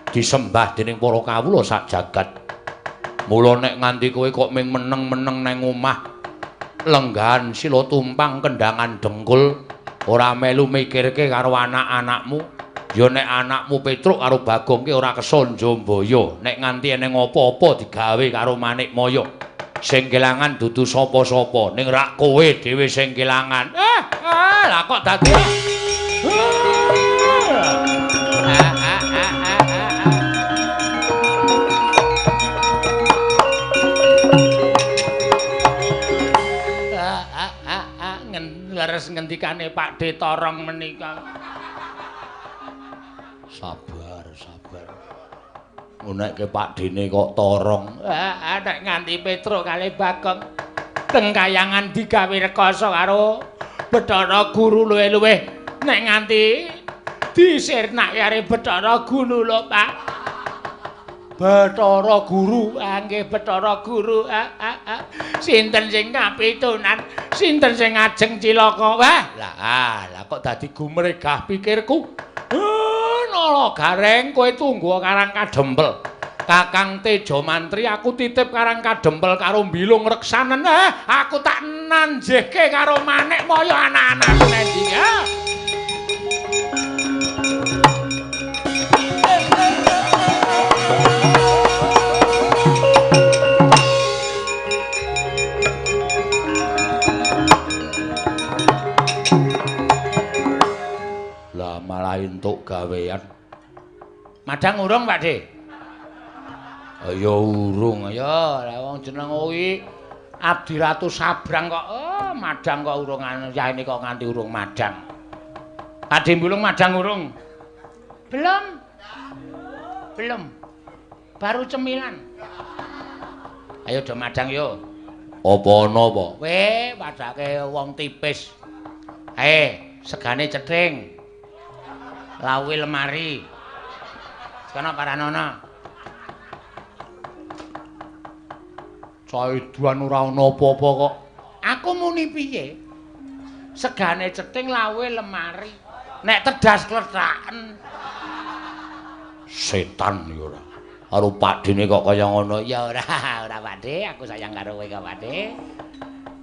disembah dening para kawula sak jagat. Mula nek nganti kowe kok ming meneng-meneng nang omah lenggahan sila tumpang kendangan dengkul ora melu mikirke karo anak-anakmu, ya nek anakmu Petruk karo Bagong ki ora kesonjo mbaya nek nganti eneng apa-apa digawe karo Manikmaya. Sing kelangan dudu sapa-sapa ning rak kowe dhewe sing kelangan. Lah kok dadi leres ngendikane Pak D Torong menika. Sabar. Nek Pak Dene kok Torong. Nek nganti Petruk kali Bagong teng kayangan digawe rekoso karo Bathara Guru luwih-luwih nek nganti disirnak karo Bathara Guru lho Pak. Bathara Guru, nggih Bathara Guru. Sinten sing kapitunan, sinten sing ajeng cilaka. Wah, lah kok dadi gumregah pikirku. Nala gareng kowe tunggu Karangkadempel. Kakang Tejo Mantri aku titip Karangkadempel karo Mbilung Reksanen. Aku tak nanjehke karo Manikmaya anak-anakku endi ya. malah entuk gawean. Madang urung, Pakde? Ya urung ya, lah wong jeneng kuwi Abdi Ratu Sabrang kok madang kok urung yaene kok nganti urung madang. Pakde mbulung madang urung? Belum. Belum. Baru cemilan. Ayo do madang yo. Apa ana apa? Weh, padake wong tipis. Segane cething. Lawi lemari. Kana paranana. Caiduan ora ana apa-apa kok. Aku muni piye? Segane cething lawe lemari. Nek tedas kletaken. Setan ya ora. Karo Pakdene kok kaya ngono. Ya ora Pakde, aku sayang karo kowe kok Pakde.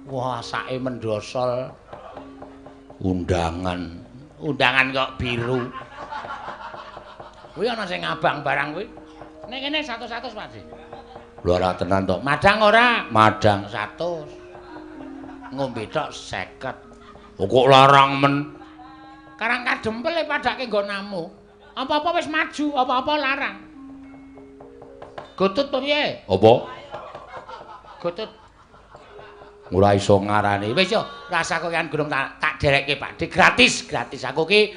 Wah, sake mendosol. Undangan kok biru. Kuwi ana sing abang barang kuwi. Nek kene 100 Pakde. Lho ora tenan to. Madang ora? Madang 100. Ngombe tok 50. Kok larang men. Karang kadempel e padake nggo namu. Apa-apa wis maju, apa-apa larang. Gotut to piye? Apa? Gotut. Ora iso ngarani. Wis yo, rasa kowean gurung tak derekke Pakde gratis. Aku ki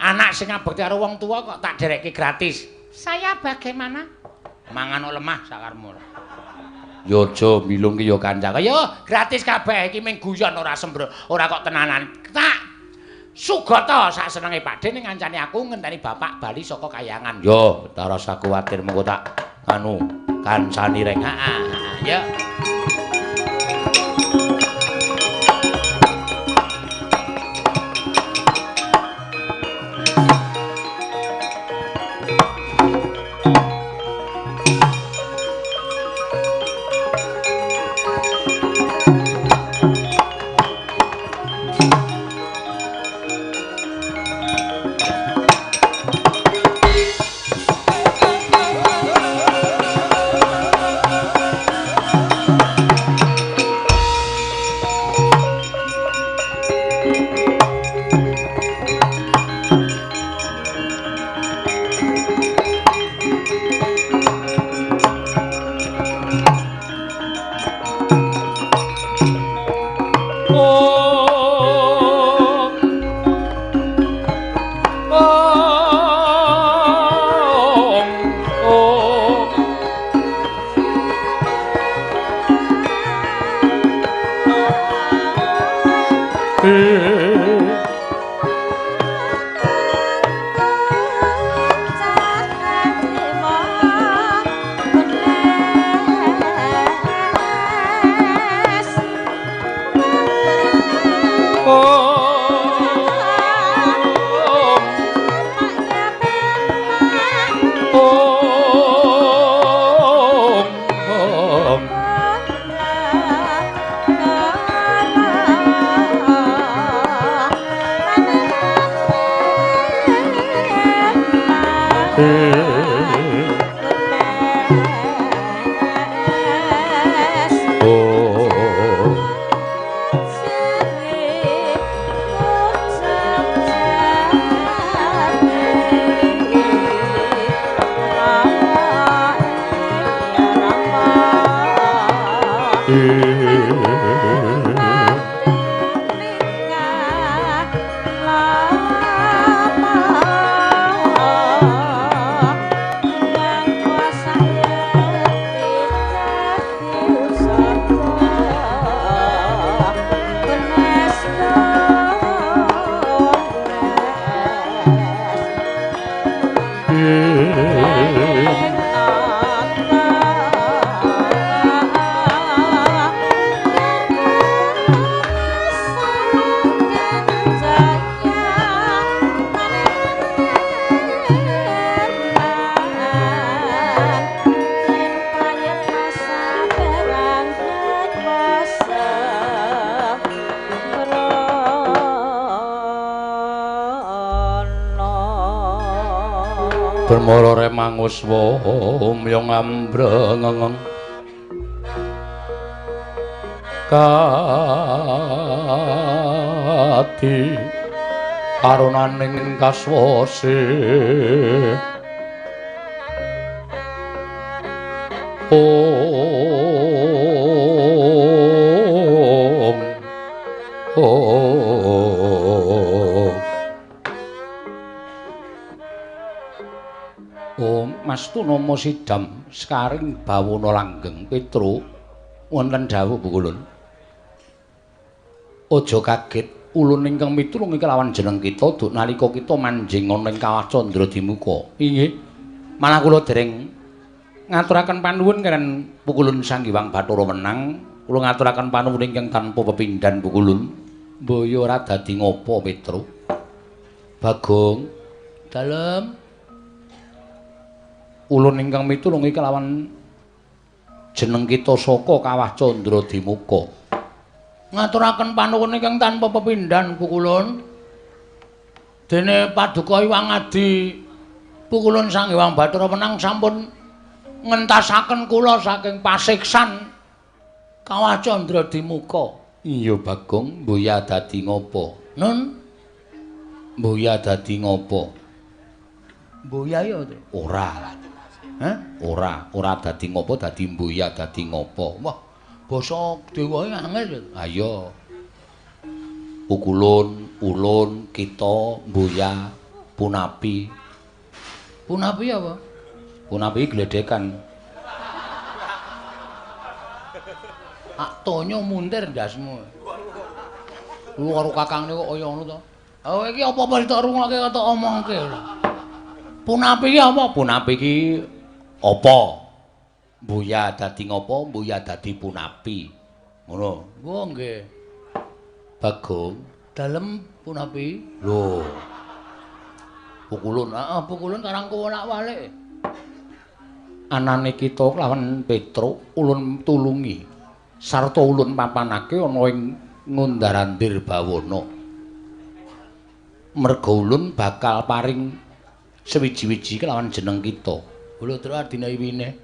anak sing ngabekti karo wong tuwa kok tak derekke gratis. Saya bagaimana? Mangan lemah sakarmu. Yo aja milung ki yo kanca. Yo gratis kabeh iki mung guyon ora sembro, ora kok tenanan. Tak sugata sak senenge Pakde ning ngancani aku ngenteni bapak bali saka kayangan. Yo, ora usah kuwatir mengko tak anu kancani reng. Ya. Bermara remangus wong ambrengeng kati karunaning kaswase Om Mastu Nama Sidam Sekaring Bawana Langgeng Petro wonten dawuh Bukulun. Aja kaget ulun ingkang mitulung kelawan jeneng kita duk nalika kita manjing ana ing Kawah Candradimuka. Inggih. Malah kula dereng ngaturaken panuwun kaliyan Pukulun Sang Hyang Bathara Menang. Kula ngaturaken panuwun ingkang tanpa pepindhan Pukulun. Mbaya ora dadi ngopo Petro. Bagong dalem ulun ingkang mitulung kelawan jeneng kita saka Kawah Candradimuka. Ngaturaken panuwun ingkang tanpa pepindhan Pukulun. Dene Paduka Hyang Adi Pukulun Sang Hyang Bathara Menang sampun ngentasaken kula saking pasiksan Kawah Candradimuka. Iya Bagong, mboya dadi ngopo? Nun. Mboya dadi ngopo? Mboya ya ora. Hah? Ora dadi ngopo, dadi mboya dadi ngopo. Wah, basa dewa angel. Ayo. Pukulun, ulun, kita, mboya, punapi. Punapi apa? Punapi gledekan. Aktonyo muntir ndasmu. Lu karo kakangne kok kaya ngono to. Oh iki apa-apa ditok rungokke kata omongke. Punapi iki apa? Punapi iki apa? Mbuya dadi ngopo? Mbuya dadi punapi. Ngono. Oh nggih. Bagong, dalem punapi? Lho. Pukulun, Pukulun karang kuwolak-walik. Anane kita lawan Petro ulun tulungi. Sarta ulun papanake ana ing Ngundarandir Bawana. Merga ulun bakal paring sewiji-wiji kelawan jeneng kita. Lho Truk adina iwine.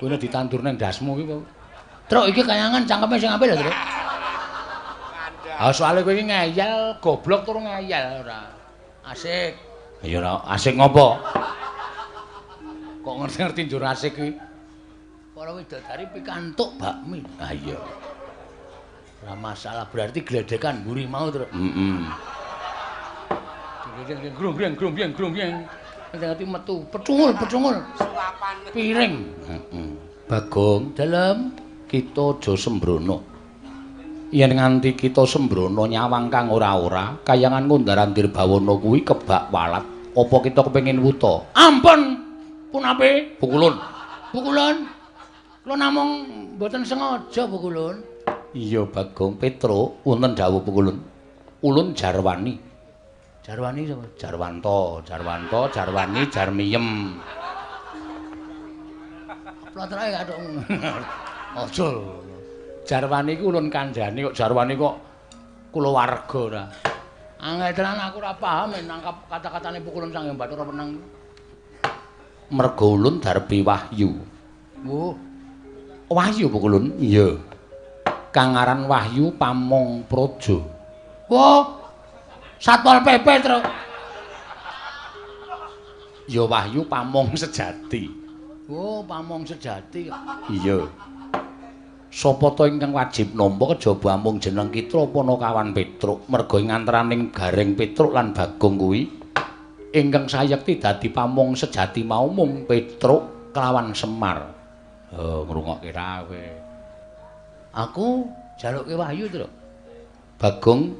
Kuwi ditandur nang dasmu iki kok. Truk iki kayangan cangkeme sing apik lho, Truk. Soale kowe iki ngeyel, goblok turu ngeyel ora. Asik. Ya ora asik ngopo? Kok ngerti-ngerti njur asik iki? Para widodari pikantuk bakmi. Ah iya. Ora masalah berarti gledekan mburi mau terus. Grung-grung. Ngerti metu pecungul. Piring. Bagong, dalem kita aja sembrono. Yen nganti kita sembrono nyawang kang ora-ora, kayangan Ngundarandir Bawana kuwi kebak walat. Apa kita kepengin wuta? Ampun. Punapi? Pukulun. Kula namung mboten sengaja, Pukulun. Iya, Bagong, Petro, wonten dawuh Pukulun. Ulun Jarwani. Jarwani sapa? Jarwanto, Jarwani, Jarmiyem. Plotroke kathok. Aja. Jarwani ku ulun kandhani kok Jarwani kok kulawarga ora. Angel tenan aku ora paham nangkap kata-katane Pukulun Sang Hyang Bathara Menang. Merga ulun Darbi Wahyu. Oh. Wahyu Pukulun? Iya. Kang aran Wahyu Pamong Praja. Wah. Satpol PP, Truk. Ya Wahyu Pamong Sejati. Oh, Pamong Sejati. Iya. Sapa to ingkang wajib nampa kejaba amung jeneng kita apa ana kawan Petruk merga ing antaraning Gareng Petruk lan Bagong kuwi ingkang sayekti dadi pamong sejati mau mung Petruk kelawan Semar. Ngrungokke ra kowe. Aku jaluke Wahyu, Truk. Bagong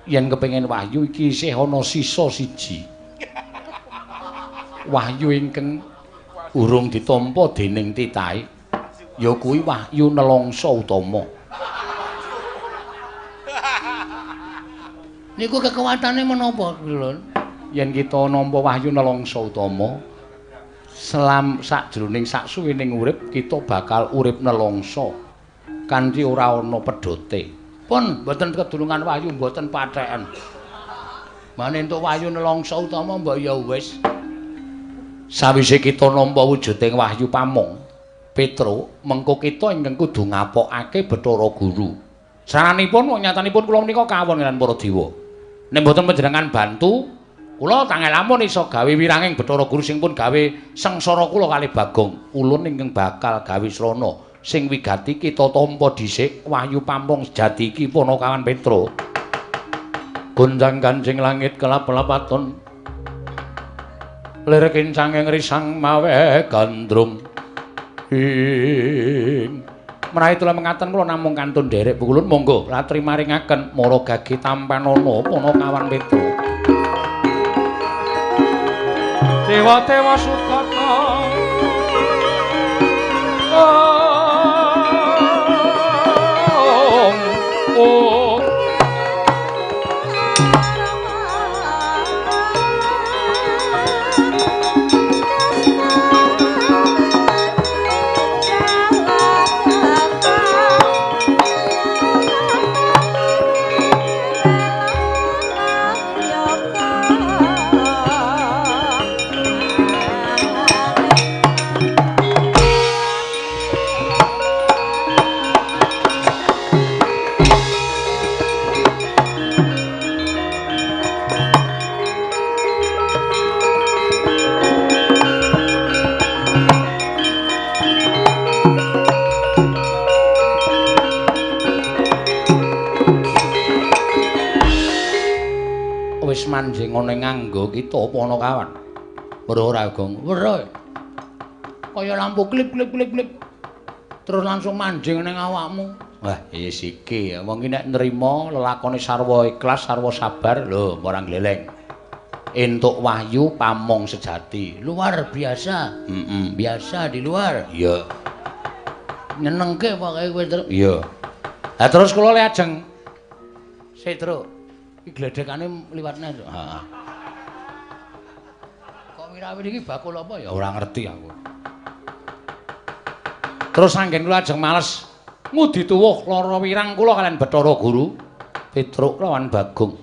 yen kepengin Wahyu iki isih ana sisa siji. Wahyu ingkang urung ditampa dening titahe ya kuwi Wahyu Nelongso Utama. Niku kekuatane menapa, Lun? Yen kita nampa Wahyu Nelongso Utama, sakjroning saksuwening urip kita bakal urip nelongso kanthi ora ana pedhote. Pun mboten kedulungan Wahyu mboten patheken. Mane entuk Wahyu Nelongso Utama mbok ya wis. Sawise kita nampa wujuding Wahyu Pamong Petro, mengko kita ingkang kudu ngapokake Bathara Guru. Saranipun wong nyatanipun kula menika kawon kaliyan para dewa. Nek mboten panjenengan bantu, kula tangel lamun iso gawe wiranging Bathara Guru sing pun gawe sengsara kula kalih Bagong. Ulun ingkang bakal gawe srana sing wigati kita tampa dhisik Wahyu Pamong sejati iki Panakawan Petra. Gunjang Kanjeng langit kelap-lapaton. Lir kincang ing risang mawe gandrung. Menawi kula mengaten kula namung kantun derek pukulun monggo latri maringaken Mara Gage Tampanana Panakawan Petra. Dewa-dewa Sukata manjing ana nganggo kita Panakawan. Weruh ora, Gong? Weruh. Kaya lampu klip-klip-klip-klip. Terus langsung manjing ning awakmu. Wah, yes iki. Wong iki nek nrimo lelakone sarwa ikhlas, sarwa sabar, lho, ora gleleng. Entuk Wahyu Pamong sejati. Luar biasa. Biasa di luar. Iya. Nyenengke pokoke kowe, Truk. Iya. Lah terus kula le ajeng. Sik, Truk. Gledekane liwatne. Heeh. Kok wirawiri iki bakul apa ya? Ora ngerti aku. Terus anggen kula ajeng males ngudi tuwuh lara wirang kula kalian Bathara Guru Petruk lawan Bagong.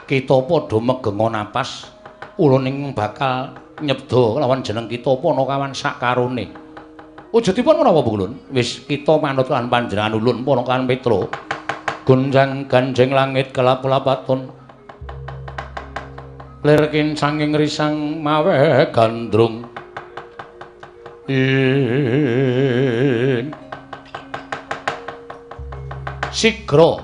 Kita padha megenga napas ulun ing bakal nyebda lawan jeneng kita Panakawan sakarone. Wujudipun menapa ulun? Wis kita manut lan panjenengan ulun Panakawan Petruk. Gunjang Kanjeng langit kelap-lapaton. Lir kincang ing risang mawe gandrung. Sigra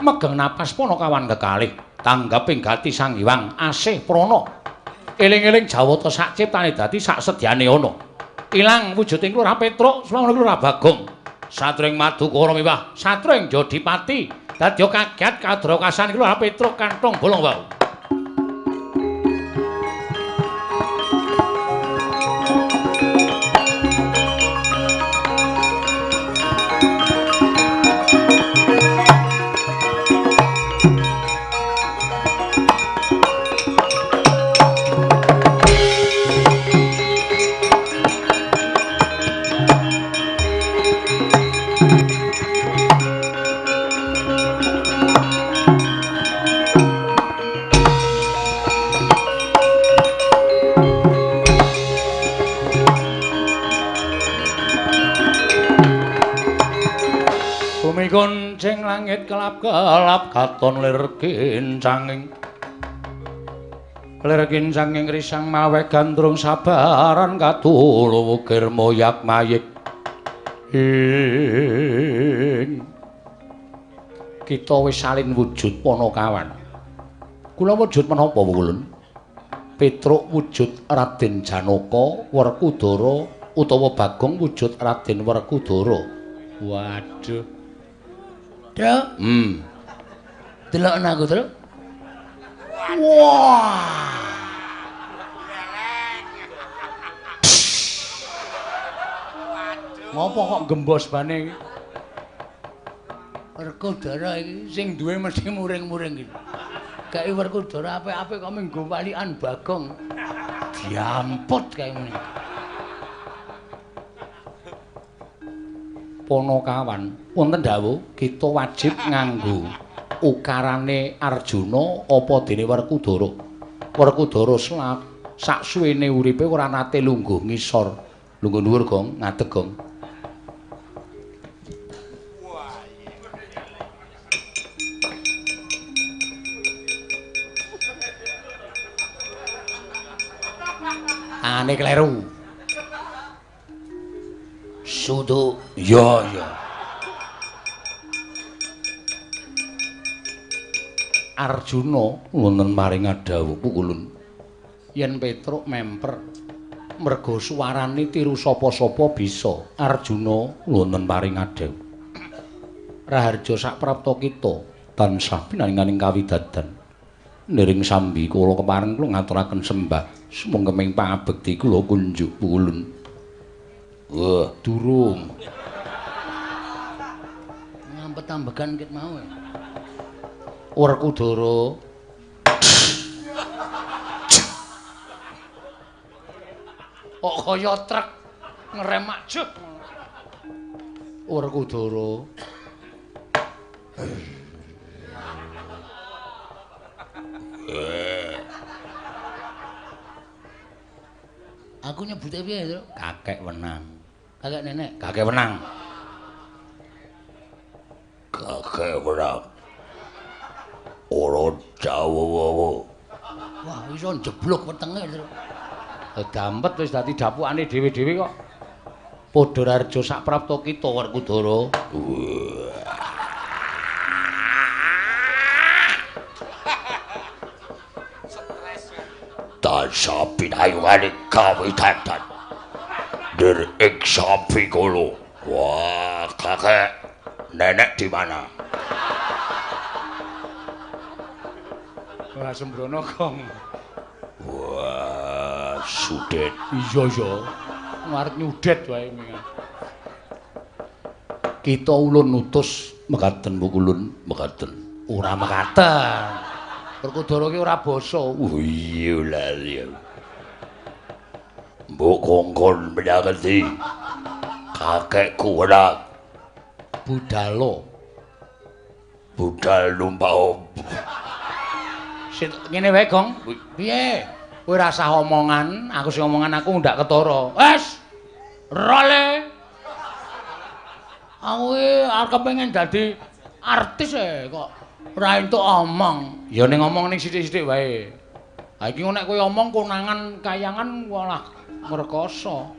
megeng napas Panakawan kekalih tanggaping gati Sang Hyang asih prana. Eling-eling jawata sak ciptane dadi sak sedyane ana. Ilang wujuding Lurah Petruk sumangga Lurah Bagong. Satring Madukara miwah, satring Jodipati dadya kaget kadrakasan iki Lurah Petruk kantong bolong wau. Gonceng langit kelap-kelap katon lir kincanging risang mawe gandrung sabaran katulu wukir moyak mayik kita wis salin wujud Panakawan. Kula wujud menapa ulun? Petruk wujud Raden Janaka Werkudara utawa Bagong wujud Raden Werkudara. Waduh. Truk. Delokno aku, Truk. Wah. Ngopo kok gembos bane iki? Werkudara iki sing duwe mesti muring-muring iki. Gawe Werkudara apik-apik kok minggo walikan Bagong. Diamput kae ngene. Panakawan wonten dawuh kita wajib nganggo ukarane Arjuna apa dene Werkudara. Werkudara sak suwene uripe ora nate lungguh ngisor. Lungguh dhuwur, Gong, ngadeg, Gong. Bacane kleru. Sudu. Iya, iya. Arjuna wonten maring adhawuh pukulun. Yen Petruk memper merga suwarane tiru sapa-sapa bisa. Arjuna wonten maring adhawuh. Raharja saprapta kita tansah pinanganing kawidadan. Niring sambi kula kepareng kula ngaturaken sembah. Sumangga ing pangabekti kula kunjuk pukulun. Wah, Durung. ngampet ambekan ket mau. Werkudara. Kok kaya truk ngerem majek. Werkudara. Aku nyebute piye, Tru? Kakek wenang. Kakek nenek. Kakek wenang. Kakek wenang. Ora dawa-dawa. Wah, iso jeblok wetenge, Tru. Dampet wis dadi dapukane dhewe-dhewe kok. Padha raharja saprapta kita Werkudara. Tansah pinayungane kawidadan. Dir ing sapi kula. Wah, kakek nenek di mana? Wah, sembrono gong. Wah, sudet. Iya ya. Ngarep nyudet wae mingan. Kita ulun utus mekaten pukulun, mekaten. Ora mekaten. Werkudara ki ora basa. Oh iya lali. Mbok kongkon menyangeti kakekku wenang. Budalo. Budal numpak Ngene wae, Gong. Piye? Kowe ora usah omongan, aku sing omongan aku ndak ketara. Wes. Role. Aku arep kepengin dadi artis kok ora entuk omong. Ya ning ngomong ning sithik-sithik wae. Ha iki nek kowe omong konangan kayangan walah ngrekoso.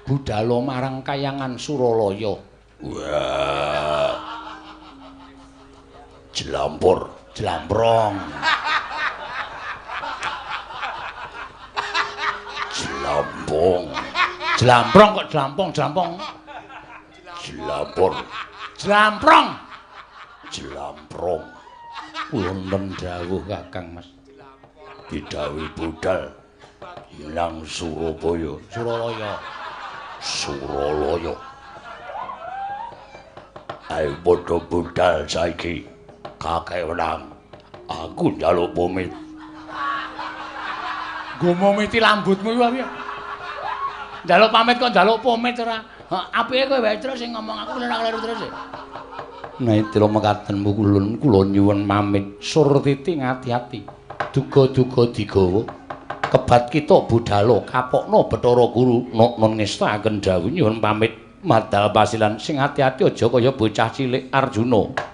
Budalo marang kayangan Suralaya. wah. Jelampur, Jlamprong. jelampung, Jlamprong kok jlampong. jelampur, Jlamprong. jelamprong. Wonten dawuh Kakang Mas. Bidawi budal menang Surabaya, Suralaya. Suralaya. Ayo padha budal saiki. Kakek wenang. Aku njaluk pamit. Nggo momiti lambutmu iki wae. Njaluk pamit kok njaluk pamit ora. Apike kowe wae terus sing ngomong aku ora kleru terus. Naitira mekaten pukulun kula nyuwun pamit. Surtiti ngati-ati. Duga-duga digawa. Kebat kita budhalo kapokno Bathara Guru non ngestaken dawuh nyuwun pamit madal pasilan sing ati-ati aja kaya bocah cilik Arjuna.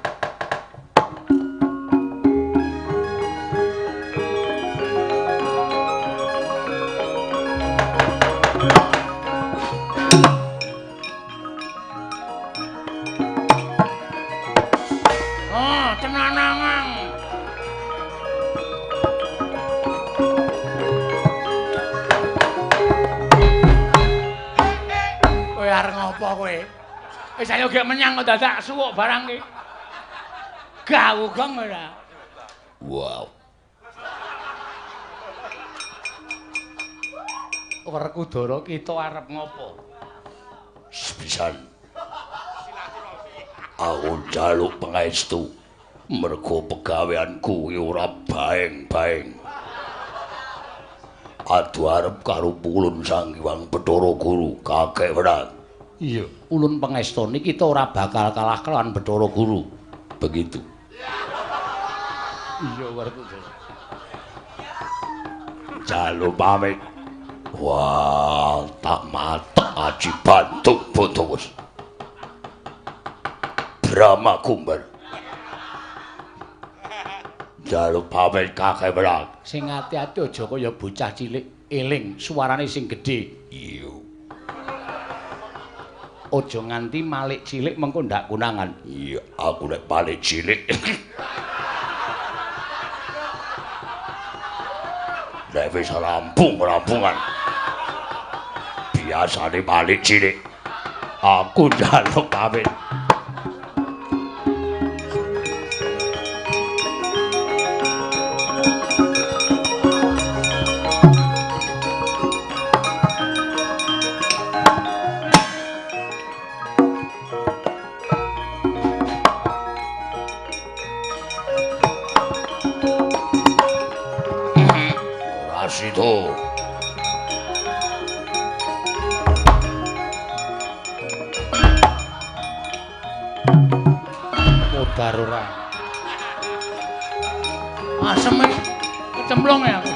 Wis ayo gek menyang kok dadak suwuk barang iki. Gawu gong ora. Wow. Werkudara kita arep ngopo? Sepisan. Aku njaluk pangestu merga pegaweanku kuwi ora baeng-baeng. Adu arep karo Pulun Sanghyang Bathara Guru kakek wenang. Iya, ulun pangestone kita ora bakal kalah kelawan Bathara Guru. Begitu. Iya, Werkudara. Jaluk pamit. Wah, tak matek aji bantuk Bantawus. Brahma Kumbar. Jaluk pamit kakek wenang. Sing ati-ati aja kaya bocah cilik. Eling suarane sing gedhe. Iya. Aja nganti malik cilik mengko ndak kunangan. Iya, aku nek balik cilik. Nek wis rampungan. Biasane balik cilik. Aku njaluk pamit. Rasido. Modar ora. Asem iki kecemplung ya aku.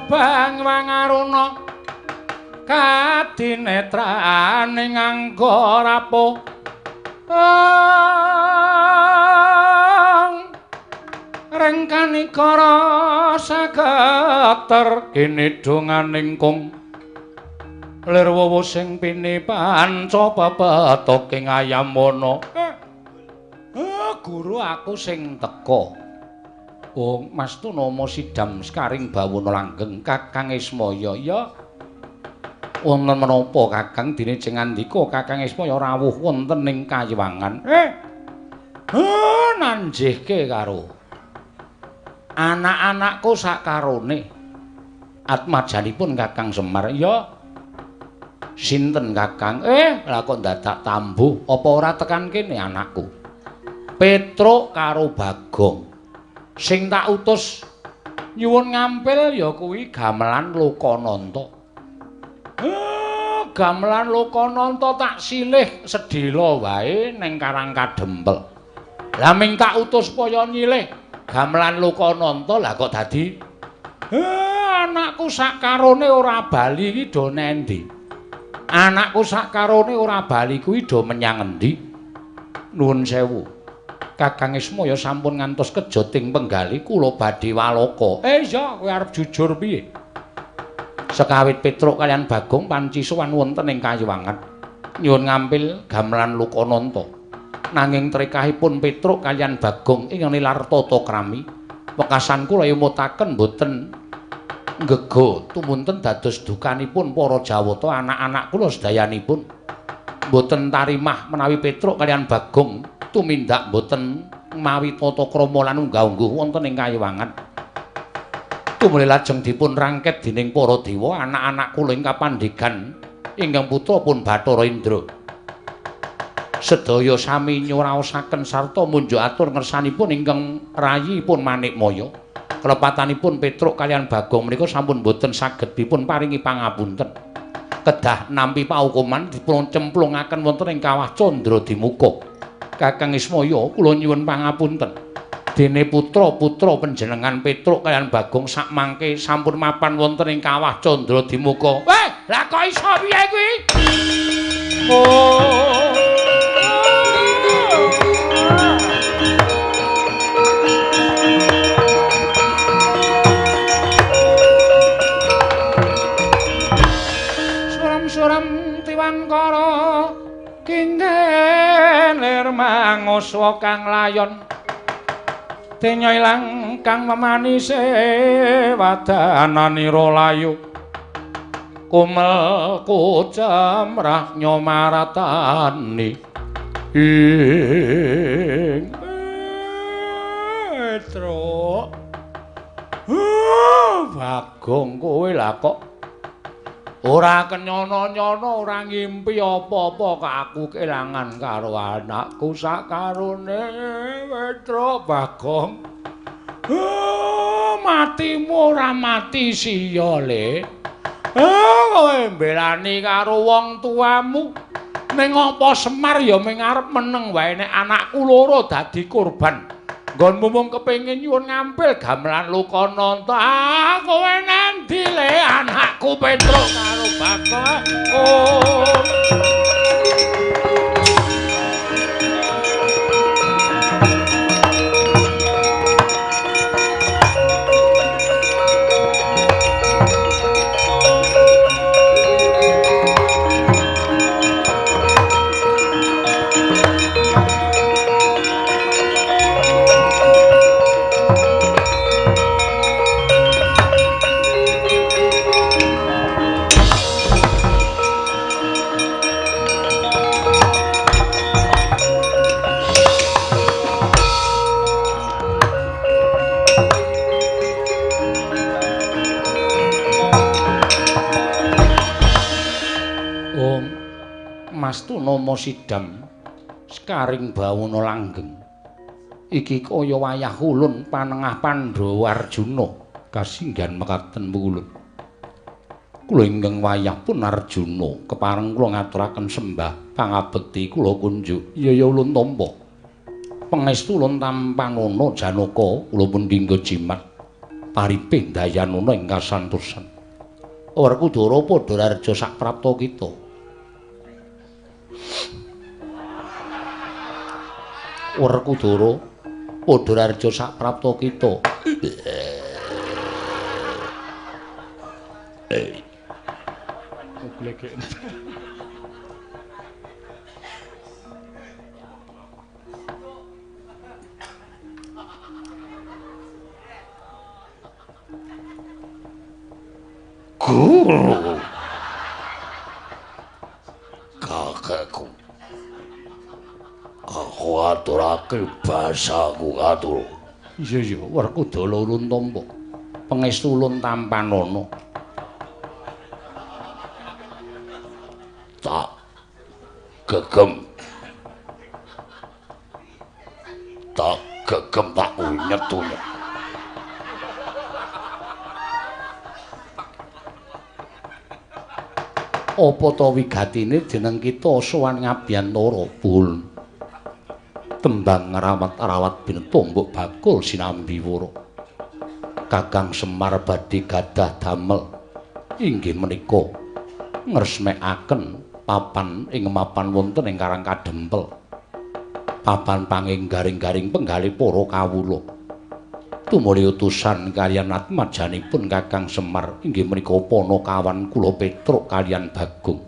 Bang Wangaruna kadinetraning angga rapuh rengkanikara sageter kene donganing kung lirwawa sing pini panca pepetoking ayamana guru aku sing teka. Oh, Mas Tunama sidam skaring bawana langgeng Kakang Ismaya ya. Wonten menapa Kakang dene jeng andika Kakang Ismaya rawuh wonten ing Kayiwangan? Nanjihke karo anak-anakku sakarone. Atmajanipun Kakang Semar ya. Sinten Kakang? Lah kok dadak tambuh apa ora tekan kene anakku? Petruk karo Bagong. Sing tak utus nyuwun ngampil ya kuwi gamelan Lokananta. Gamelan Lokananta tak silih sedhela wae ning Karang Kadempel. Lah ming tak utus supaya nyilih gamelan Lokananta lah kok dadi anakku sakarone ora bali iki do nendi. Anakku sakarone ora bali kuwi do menyang endi? Nuwun sewu. Kakang Ismaya sampun ngantos kejoting penggali kula badhe waloka. Iya, kowe arep jujur piye? Sekawit Petruk kalian Bagong panci sowan wonten ing Kayiwangan. Nyuwun ngampil gamelan Lokananta. Nanging trekahipun Petruk kalian Bagong ing nilar tata krami. Wekasan kula yumutaken boten ngego tumunten dados dukanipun para Jawata anak-anak kula sedayanipun. Boten tarimah menawi Petruk kalian Bagong tumindak boten mawi tata krama lan unggah-ungguh wonten ing Kayiwangan. Tumuli lajeng dipun rangket dening para dewa anak-anak kula ing kapandhegan ingkang putra pun Bathara Indra. sedaya sami nyuraosaken sarta munjuk atur ngersanipun ingkang rayipun Manikmaya. Kelepatanipun Petruk kaliyan Bagong menika sampun boten saged dipun paringi pangapunten. Kedah nampi paukuman dipun cemplungaken wonten ing kawah Candradimuka. Kakang Ismaya kula nyuwun pangapunten. Dene putra-putra panjenengan Petruk kaliyan Bagong sak mangke sampun mapan wonten ing kawah Candradimuka. Weh, lah kok iso piye kuwi? Oh. Suram Tiwangkara kinggen manguswa kang layon denya ilang kang memanise wadananira layu kumel kucemrah nyomaratani ing Petruk Bagong kowe lah kok ora kenyono-nyono ora ngimpi apa-apa kok aku kelangan karo anakku sakarone Petruk Bagong. Matimu ora mati siya le. Kowe mbelani karo wong tuamu. Ning apa Semar ya ming arep meneng wae nek anakku loro dadi korban. Nggonmu mung kepengin nyuwun ngampil gamelan Lukananta. Kowe nendi le anakku Petruk karo Bagong. Oh. Mastu nama Sidam Sekaring Bawana Langgeng. Iki kaya wayah ulun panengah Pandhawa Arjuna kasinggihan mekaten mulun. Kula ingkang wayah pun Arjuna kepareng kula ngaturaken sembah pangabekti kula kunjuk Yaya ulun tampa. Pangestu ulun tampanana Janaka kula pun dinggo jimat pariping dayanana ing kasantosan. Werkudara padha raja saprapta kita. Werkudara padha raja saprapta kita. Guru kakekku, aku aturake basaku atur. Iya Werkudara ulun tampa, pangestu ulun tampanana. Tak gegem tak unyet-unyet. Apa ta wigatine jeneng kita sowan Ngabiyantara Bul. Tembang rawat-rawat bintombok bakul sinambi wara. Kakang Semar badhe gadah damel inggih menika ngresmekaken papan ing mapan wonten ing Karang Kadempel. Papan panginggaring-garing penggalih para kawula. Tumuli utusan kaliyan atmajanipun Kakang Semar inggih menika Panakawan kula Petruk kaliyan Bagong.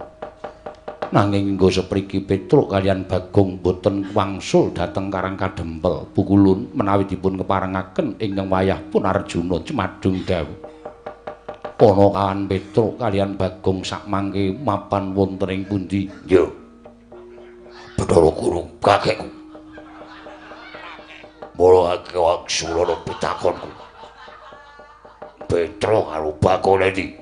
Nanging nggo sepriki Petruk kaliyan Bagong boten wangsul dhateng Karang Kadempel Bukulun menawi dipun keparengaken ingkang wayah pun Arjuna cemadung dawuh. Panakawan Petruk kaliyan Bagong sakmangke mapan wonten ing pundi? Yo. Bathara Guru kakekku. Mula waksulana pitakonku. Petruk karo Bagong endi?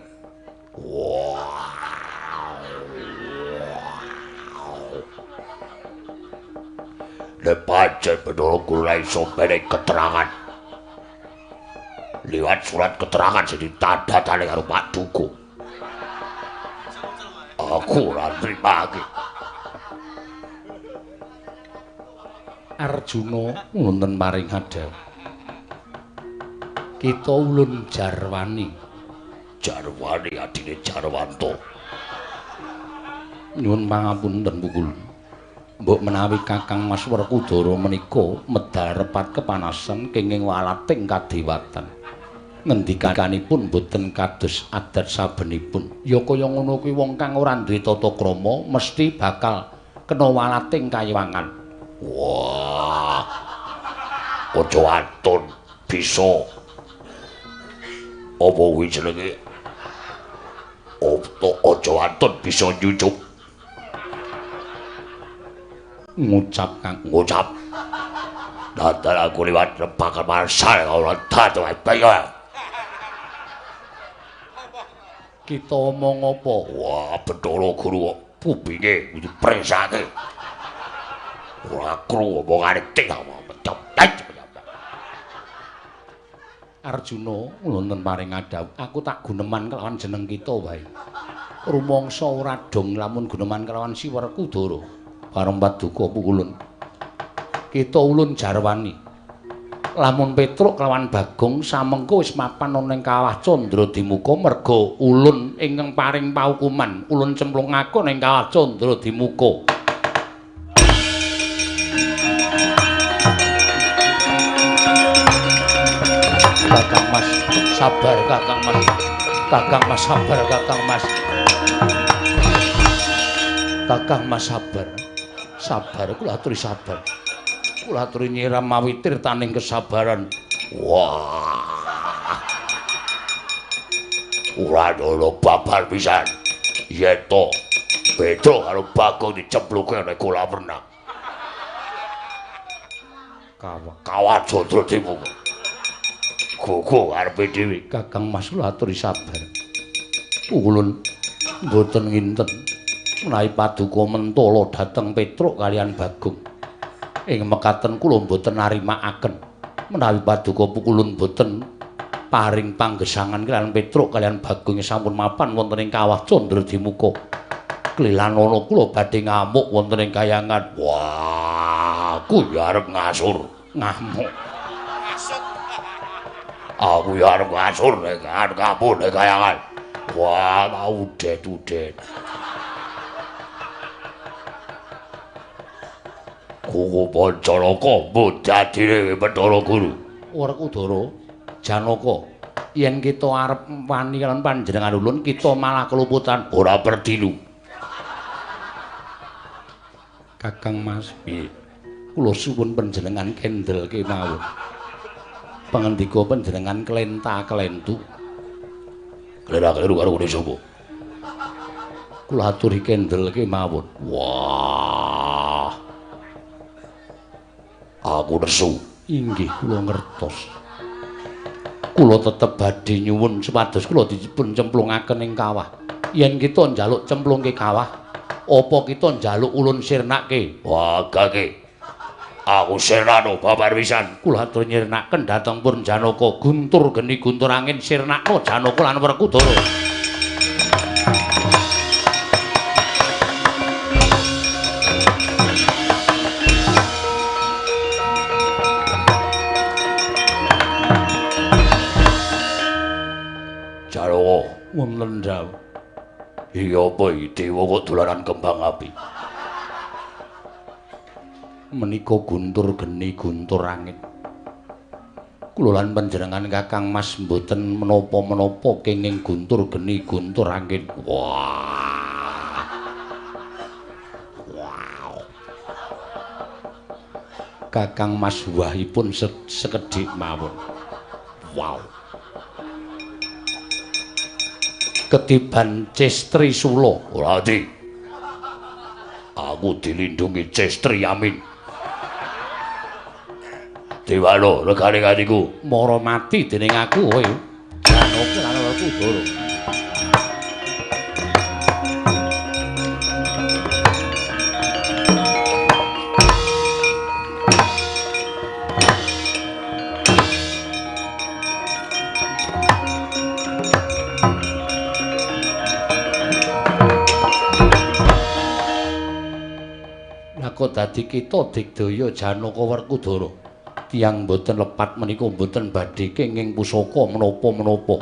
nek pancen Bathara Guru iso menehi keterangan liwat surat keterangan sing ditandhatani karo Pak Duko. Aku ora nrimake. Arjuna wonten paring adhawu. Kita ulun Jarwani. Jarwani adine Jarwanto. Nyuwun pangapunten Pukul. Mbok menawi Kakang Mas Werkudara menika medal repat kepanasan kenging walating kadewatan. Ngendikanipun boten kados adat sabenipun. Ya kaya ngono kuwi wong kang ora duwe tata krama mesti bakal kena walating kayiwangan. Wah. Aja antun bisa. Apa kuwi jenenge? Aja antun bisa nyucup. Ngucap Kang. Ngucap. Dadan aku liwat bakal marsal ora dadi bae. Kita omong apa? Wah, Bathara Guru kok kupinge dipresake. Ora krungu omongane tik Arjuna wonten paring adhawu. Aku tak guneman kelawan jeneng kita wae. Rumangsa ora dong lamun guneman kelawan Si Werkudara. Bareng Paduka Pukulun. Kita ulun Jarwani. Lamun Petruk kelawan Bagong samengko wis mapan ana ing Kawah Candradimuka merga ulun ingkang paring paukuman ulun cemplungaken ing Kawah Candradimuka. Kakang Mas, sabar Kakang Mas. Kakang Mas sabar Kakang Mas. Kakang Mas sabar. Sabar kula aturi sabar. Kula aturi nyiram mawi tirtaning kesabaran. Wah. Ora ana babar pisan. Yen to Petruk karo Bagong dicempluke nek kolam renang. Kawah Candradimuka. Gogo arepe dhewe. Kakang Mas kula aturi sabar. Ulun mboten nginten menawi Paduka mentala dhateng Petruk kalian Bagong. Ing mekaten kula mboten narimakaken menawi Paduka Pukulun boten paring panggesangan kalian Petruk kalian Bagong sampun mapan wonten ing Kawah Candradimuka. Klilan ana kula badhe ngamuk wonten ing kayangan. Wah, aku ya arep ngasur. Ngamuk. Aku ya arep ngasur nek kapun nek kayangan. Wah, mau udet-udet. Kuku Pancaraka mbodadine Bathara Guru. Werkudara, Janaka, yen kita arep wani kalian panjenengan ulun, kita malah keluputan ora perdilu. Kakang Mas, piye? Kula suwun panjenengan kendelke mawon. Pangendika panjenengan klenta-klentu. Klera-kleru karo ngene sapa? Kula aturi kendelke mawon. Wah. Aku nesu. Inggih kula ngertos. Kula tetep badhe nyuwun supados kula dipun cemplungaken ing kawah. Yen kita njaluk cemplungke kawah, apa kita njaluk ulun sirnake? Wah, gage. Aku sirnano babar pisan. Kula atur nyirnaken dhateng Purn Janaka, guntur geni guntur angin sirnakno Janaka lan Werkudara. Wonten dawuh. Iya apa iki dewa kok dolanan kembang api? Menika guntur geni guntur angin. Kula lan panjenengan Kakang Mas mboten menapa-menapa kenging guntur geni guntur angin. Wah. Wow. Kakang Mas wahipun sekedhik mawon. Wow. Ketiban Cestri Sula. Ora ati. Aku dilindungi Cestri Amin. Dewano regane katiku. Mara mati dening aku kowe. Janaka lan Werkudara. amarga dadi kita digdaya Janaka Werkudara. Tiyang boten lepat menika boten badhe kenging pusaka menapa-menapa.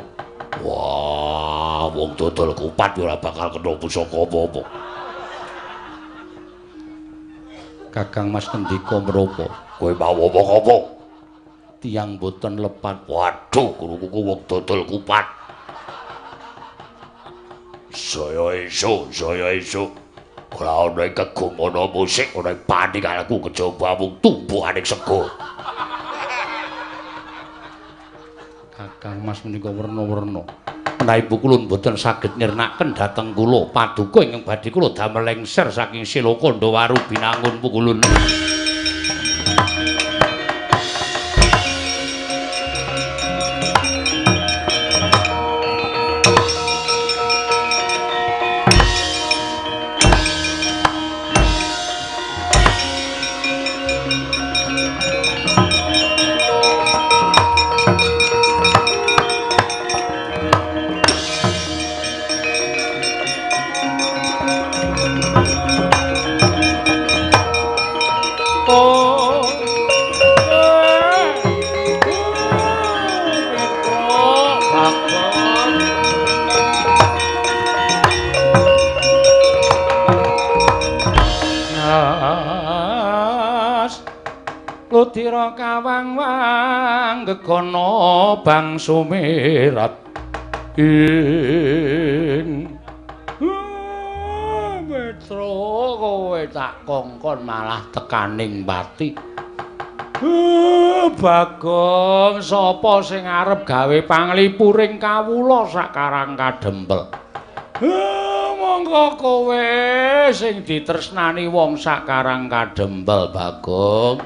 Wah, wong dodol kupat ora bakal kena pusaka apa-apa. Kakang Mas ngendika menapa? Kowe mau apa-apa? Tiyang boten lepat. Waduh, krungu wong dodol kupat. Saya esuk. Ora ana kegumana musik, ora paning aku kejaba mung tumpukaning sego. Kakang Mas menika werna-werna. Menawi kulun boten saged nyirnaken dhateng kula paduka ingkang badhe kula damel lengser saking Silakanda Waru binangun pukulun. Ludira kawang-wang gegono bang sumirat ing Petro kowe tak kongkon malah tekaning pati. Bagong sapa sing arep gawe panglipuring kawula sakarang kadempel. Monggo kowe sing ditresnani wong sakarang kadempel Bagong.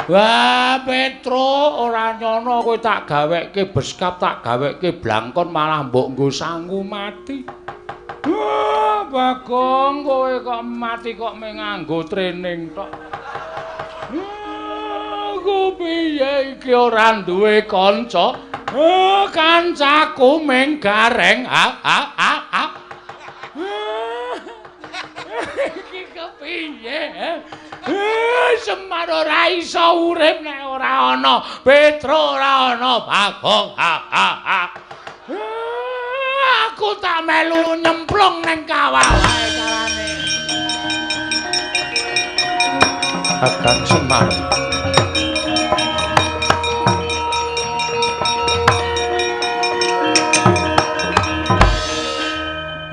Wah Petro ora nyono kowe tak gaweke beskap tak gaweke blangkon malah mbok nggo sangu mati. Wah Bagong kowe kok mati kok nganggo training tok. Aku piye iki ora duwe kanca? Kancaku ming gareng. Iki kepiye? Semar ora iso urip nek ora ana Petro ora ana Bagong. Aku tak melu nyemplung ning kawah wae carane. Kakang Semar.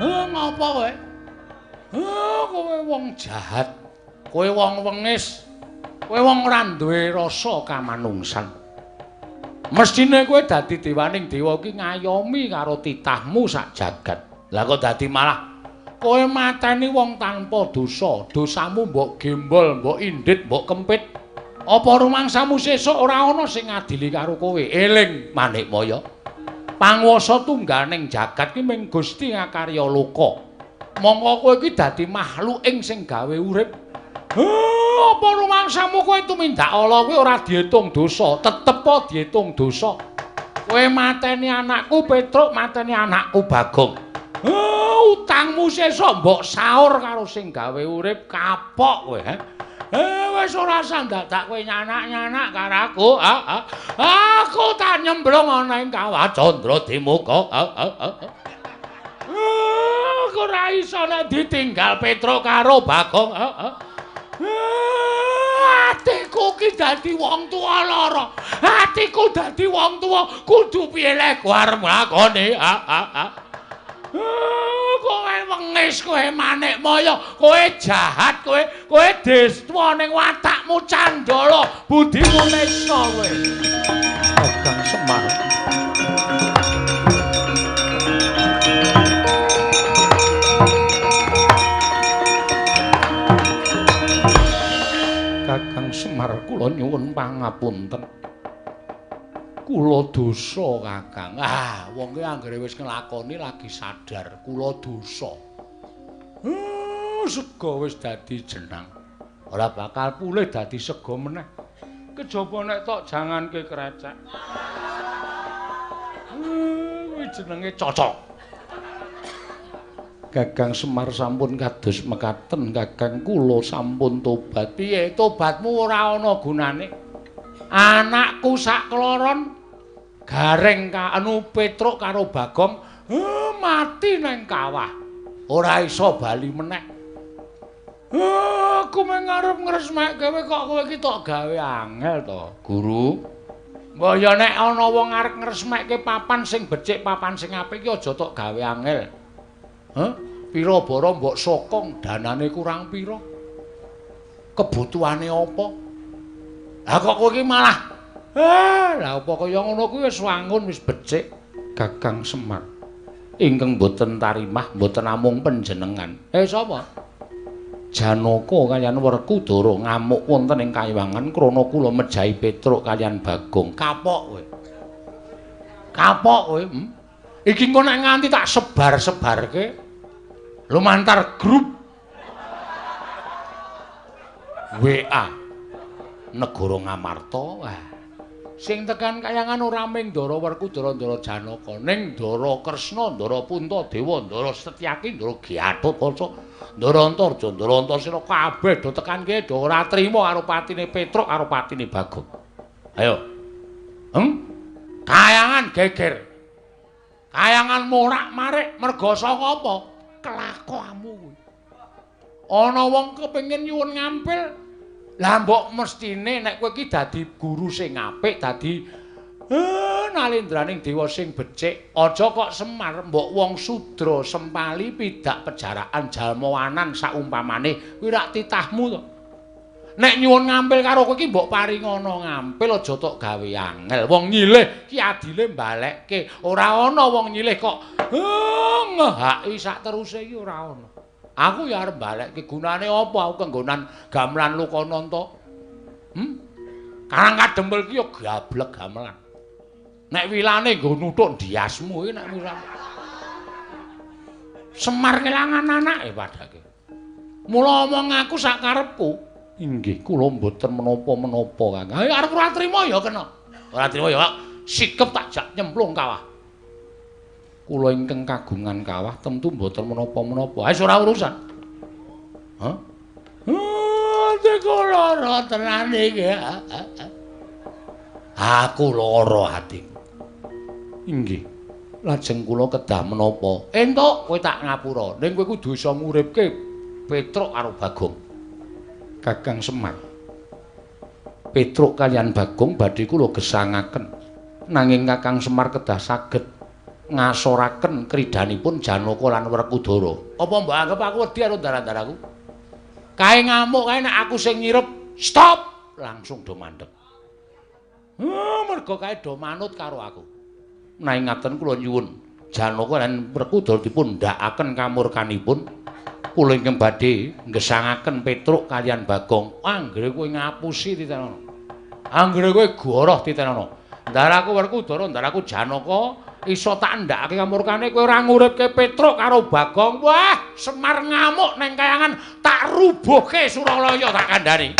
Ngapa kowe? Kowe wong jahat. Kowe wong wengis, kowe wong ora duwe rasa kamanungsan. Mestine kowe dadi dewaning dewa iki ngayomi karo titahmu sak jagat. Lah kok dadi malah kowe mateni wong tanpa dosa. Dosamu mbok gembol, mbok indit, mbok kempit. Apa rumangsamu sesuk ora ana sing ngadili karo kowe? Eling Manikmaya. Panguwasa tungganing jagat ki mung Gusti ngakarya loka. Mongko kowe iki dadi makhluking sing gawe urip. Apa rumangsamu kowe tumindak ala kuwi ora diitung dosa, tetep po diitung dosa. Kowe mateni anakku Petruk, mateni anakku Bagong. Utangmu sesuk mbok saur karo sing gawe urip kapok kowe. Wis ora usah dadak kowe nyanak-nyanak karo aku. Aku tak nyemplung ana ing kawah Candra Dimuka. Aku ora iso nek ditinggal Petruk karo Bagong. Atiku ki dadi wong tuwa lara. Atiku dadi wong tuwa kudu piye lek arep nglakoni. Kowe wengis, kowe Manikmaya, kowe jahat, kowe destva ning watakmu candala, budimu nesa kowe. Kakang Semar. Kakang Semar kula nyuwun pangapunten. Kula dosa Kakang. Wong ki anggere wis nglakoni lagi sadar kula dosa. Sega wis dadi jenang. Ora bakal pulih dadi sega meneh. Kejaba nek tok janganke krecek. Kuwi jenenge cocok. Kakang Semar sampun kados mekaten, Kakang kula sampun tobat. Piye tobatmu ora ana gunane? Anakku sak kloron Gareng anu Petruk karo Bagong mati nang kawah. Ora iso bali meneh. Aku mengarep ngresmekke kowe kok kowe iki tok gawe angel to, Guru. Mbok ya nek ana wong arep ngresmekke papan sing becik, papan sing apik iki aja tok gawe angel. Pira bara mbok sokong, danane kurang pira? Kebutuhane apa? Lah kok kowe iki malah lah apa kaya ngono kuwi wis wangun wis becik. Kakang Semar ingkang boten tarimah boten namung panjenengan. Sapa? Janaka kaliyan Werkudara ngamuk wonten ing Kayiwangan krana kula mejahi Petruk kaliyan Bagong. Kapok kowe. Kapok kowe. Iki engko nek nganti tak sebar-sebarke lumantar grup WA Negara Ngamarta. Wah. Sing tekan Kayangan ora mung Ndara Werkudara, Ndara Janaka, ning Ndara Kresna, Ndara Puntadewa, Ndara Setyaki, Ndara Gatotkaca, Ndara Antarja, Ndara Antasena kabeh do tekan kene do ora trima karo patine Petruk karo patine Bagong. Ayo. Kayangan geger. Kayangan morak-marik merga saka apa? Kelakuanmu kuwi. Ana wong kepengin nyuwun ngampil, lah mbok mestine nek kowe iki dadi guru sing apik, dadi nalendraning dewa sing becik, aja kok Semar mbok wong sudra sempali pidak pejarakan jalmawanan saumpamane kuwi rak titahmu to. Nek nyuwun ngampil karo kowe iki mbok paringana ngampil aja tok gawe angel. Wong nyilih ki adile mbalekke, ora ana wong nyilih kok ngehaki sak teruse iki ora ana. Aku ya arep balekke gunane apa aku kenggonan gamelan Lokananta? Karang kadempel ki ya gablek gamelan. Nek wilane nggo nuthuk ndiasmu iki nek wilan. Semar kelangan anake padake. Mula omong aku sak karepku. Inggih, kula mboten menapa-menapa, Kang. Ayo arep ora trima ya kena. Ora trima ya sikep tak jak nyemplung kawah. Kula ingkang kagungan kawah tentu mboten menapa-menapa. Wis ora urusan. Hah? Atiku lara tenan iki. Aku lara atiku. Inggih. Lajeng kula kedah menapa? Entuk kowe tak ngapura. Ning kowe kudu iso nguripke Petruk karo Bagong. Kakang Semar. Petruk kaliyan Bagong badhe kula gesangaken. Nanging Kakang Semar kedah saged ngasoraken kridanipun Janaka lan Werkudara. Apa mbok anggap aku wedi karo ndara-ndaraku? Kae ngamuk kae nek aku sing nyirep, stop, langsung do mandeg. Mergo kae do manut karo aku. Nanging ngaten kula nyuwun, Janaka lan Werkudara dipun ndakaken kamurkanipun. Kula ingkang badhe nggesangaken Petruk kaliyan Bagong. Anggere kowe ngapusi titenono. Anggere kowe goroh titenono. Ndaraku Werkudara, ndaraku Janaka iso tak ndakake kamurkane kowe ora nguripke Petruk karo Bagong. Wah, Semar ngamuk neng Kayangan tak rubuhke Suralaya tak kandhani.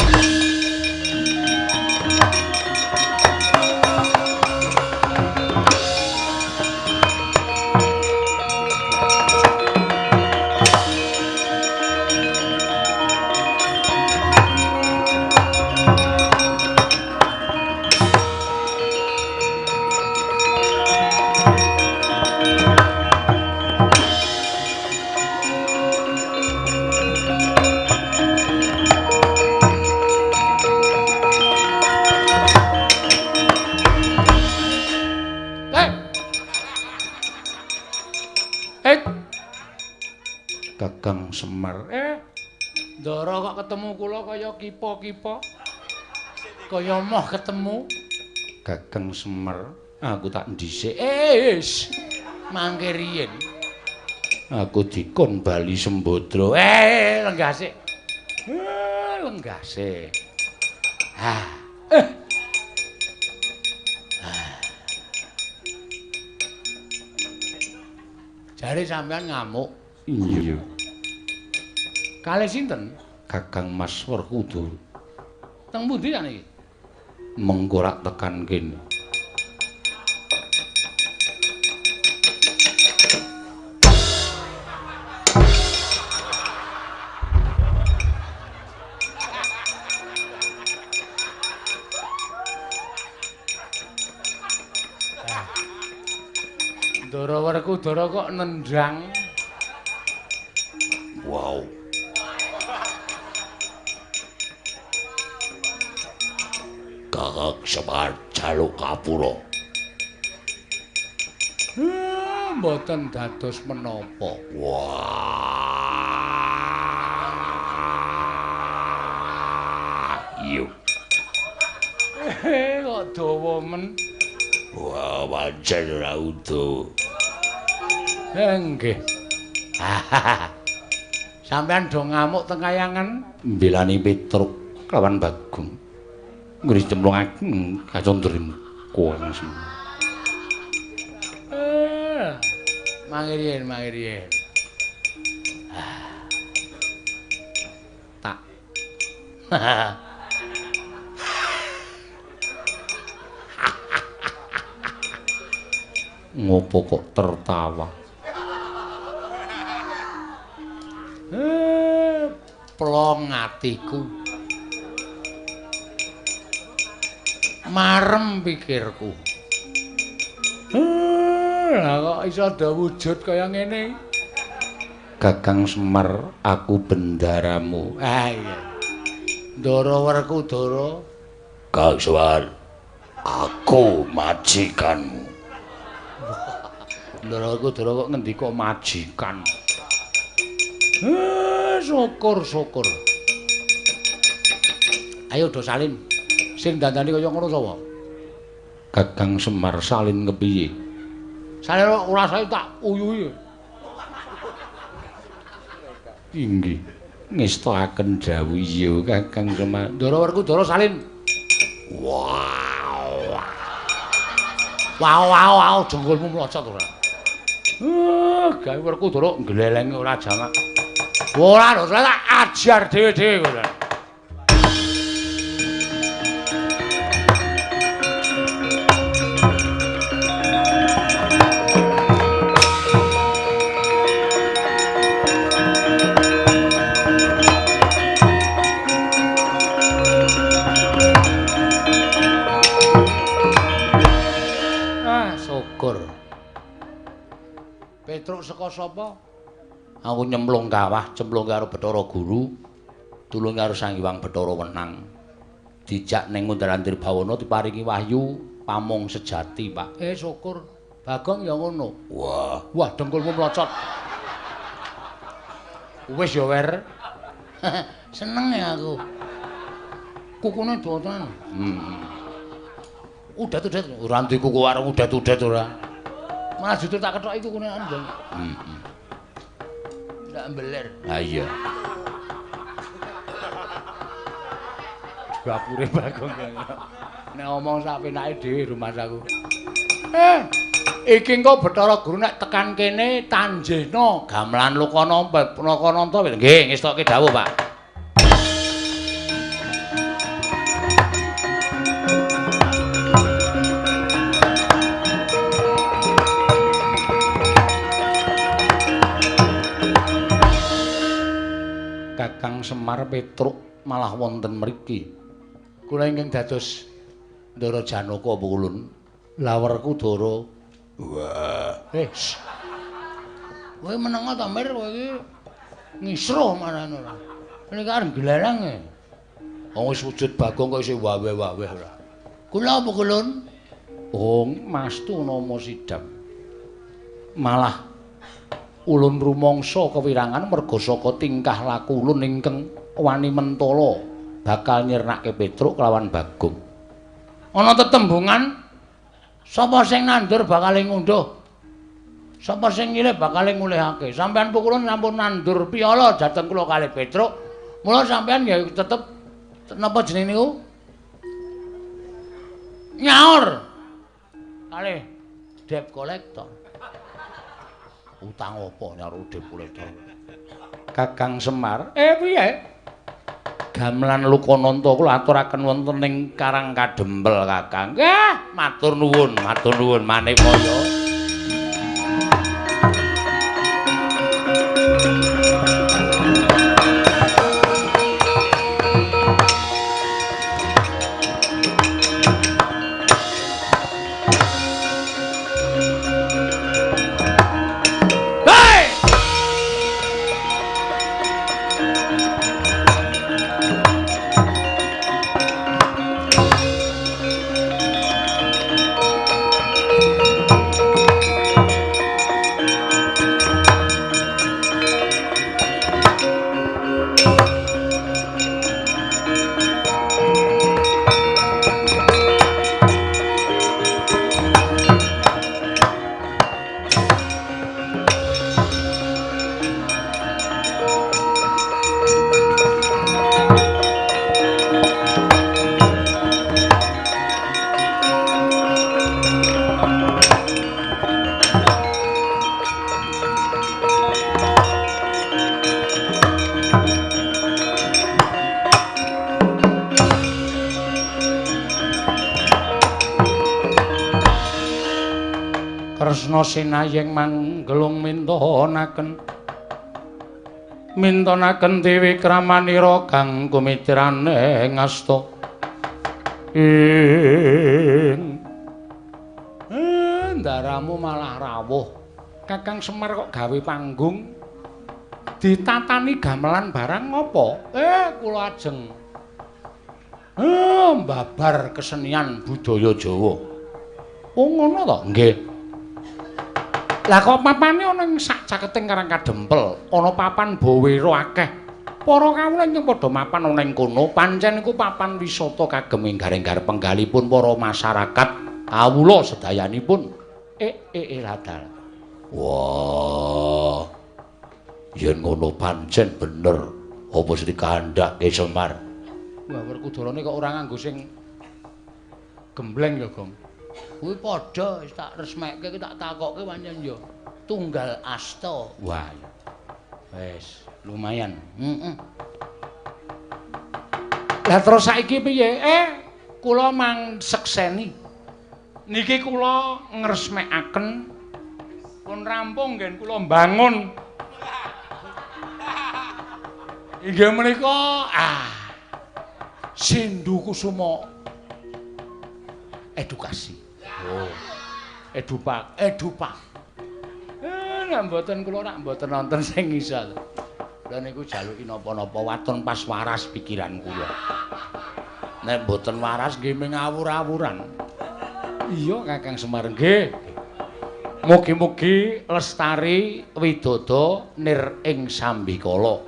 Kakang Semar. Ndara kok ketemu kula kaya kipa-kipa. Kaya moh ketemu. Kakang Semar, aku tak dhisik. Mangke riyen. Aku dikon bali Sembadra. Lenggase. Lenggase. Jare sampean ngamuk. Iya. Kalih sinten? Kakang Mas Werkudara. Teng pundi kan iki? Mengko rak tekan kene. Werkudara kok nendang. Wow. Kakang Semar jaluk kapura. Mboten dados menapa. Wah. Yuk. Kok dawa men. Wah, pancen ora udo. Nggih. Sampeyan do ngamuk teng kayangan Mbelani Petruk kelawan Bagong. Ngris cemplungaken kacondrim kuwang semua. Mangiriyen. Tak. Ngopo kok tertawa? Plong atiku. Marem pikirku. Lah kok iso ada wujud kaya ngene? Kakang Semar, aku bendaramu. Iya. Ndara Werkudara. Kang Semar, aku majikanmu. Ndara Werkudara kok ngendika majikan. Syukur. Ayo do salin. Sing dandani kaya ngono sapa? Kakang Semar salin kepiye? Salin ora sae tak uyuhi. Inggih. Ngestakaken dawuh iya Kakang Semar. Ndara Werkudara salin. Wow, jengkulmu mlocot ora. Gawe Werkudara nglelengi ora jamak. Ora lho, tak ajar dhewe-dhewe kowe. Syukur. Petruk saka sapa? Aku nyemplung kawah, cemplung karo Bathara Guru, tulung karo Sang Hyang Bathara Wenang. Dijak ning Ngundaran Tirbawana diparingi wahyu pamung sejati, Pak. Syukur. Bagong ya ngono. Wah, dengkulmu mlocot. Wis ya, Wer. Seneng ya aku. Kukune dotan. Udat-udat ora ndek kuku warung udat-udat ora. Malah justru tak ketoki kukune andeng. Ndak mbeler. Ha iya. Bapure Bagong. Nek omong sak penake dhewe rumah saku. Iki engko Bathara Guru nek tekan kene tanjehna gamelan Lokananta nggih ngestokke dawuh, Pak. Kakang Semar Petruk malah wonten mriki. Kula ingkang dados Ndara Janaka Pulun. Lah Werkudara. Wah. Kowe menenga ta Mir kowe iki ngisruh marane ora. Nek arep glarang e. Wong wis wujud Bagong kok isih wawe-wawe ora. Kula apa Kulun? Mastu nama sidam. Malah ulun rumangsa kewirangan merga saka tingkah laku ulun ingkang wani mentala bakal nyirnake Petruk kelawan Bagong. Ana tetembungan sapa sing nandur bakal ngunduh. Sapa sing nyilih bakal ngulihake. Sampeyan pukulun sampun nandur piyala dhateng kula kalih Petruk. Mula sampeyan ya tetep napa jenenge niku? Nyaur. Kalih debt collector. Utang apa nyaur debt collector? Kakang Semar, piye? Gamelan Lokananta kula aturaken wonten ing Karang Kadempel, Kakang. Matur nuwun manipaya. Kresna sinayeng manggelung mintonaken Dewi Kramanira kang kumitirane ngasta ing ndaramu malah rawuh. Kakang Semar kok gawe panggung ditatani gamelan barang ngopo? Kula ajeng mbabar kesenian budaya Jawa. Oh ngono to? Nggih. Lah kok papane ana ing sak caketing Karang Kadempel, ana papan bawira akeh. Para kawula ing padha mapan ana ing kono, pancen iku papan wisata kagem ing gareng-gareng penggalipun para masyarakat kawula sedayanipun. Ladal. Wah. Yen ngono pancen bener apa sing dikandhake Semar. Wah, Werkudarane kok ora nganggo sing gembleng ya, Gong. Kuwi padha wis tak resmekke tak takokke pancen ya tunggal asta. Wah. Wis lumayan. Lah terus saiki piye? Kula mang sekseni. Niki kula ngresmekaken pun rampung ngen kula mbangun. Inggih menika Sindu Kusuma edukasi. Oh. Edupak. Nek mboten kula nak mboten nonton sing isa. Lha niku jaluki napa-napa waton pas waras pikiran kula. Nek mboten waras nggih ming awur-awuran. Iya Kakang Semar nggih. Mugi-mugi lestari widodha nir ing sambikala.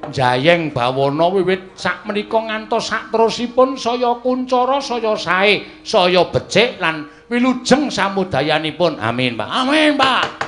Jayeng bawana wiwit sakmenika ngantos saterusipun saya kuncara saya sae saya becik lan wilujeng samudayanipun. Amin, Pak. Amin, Pak.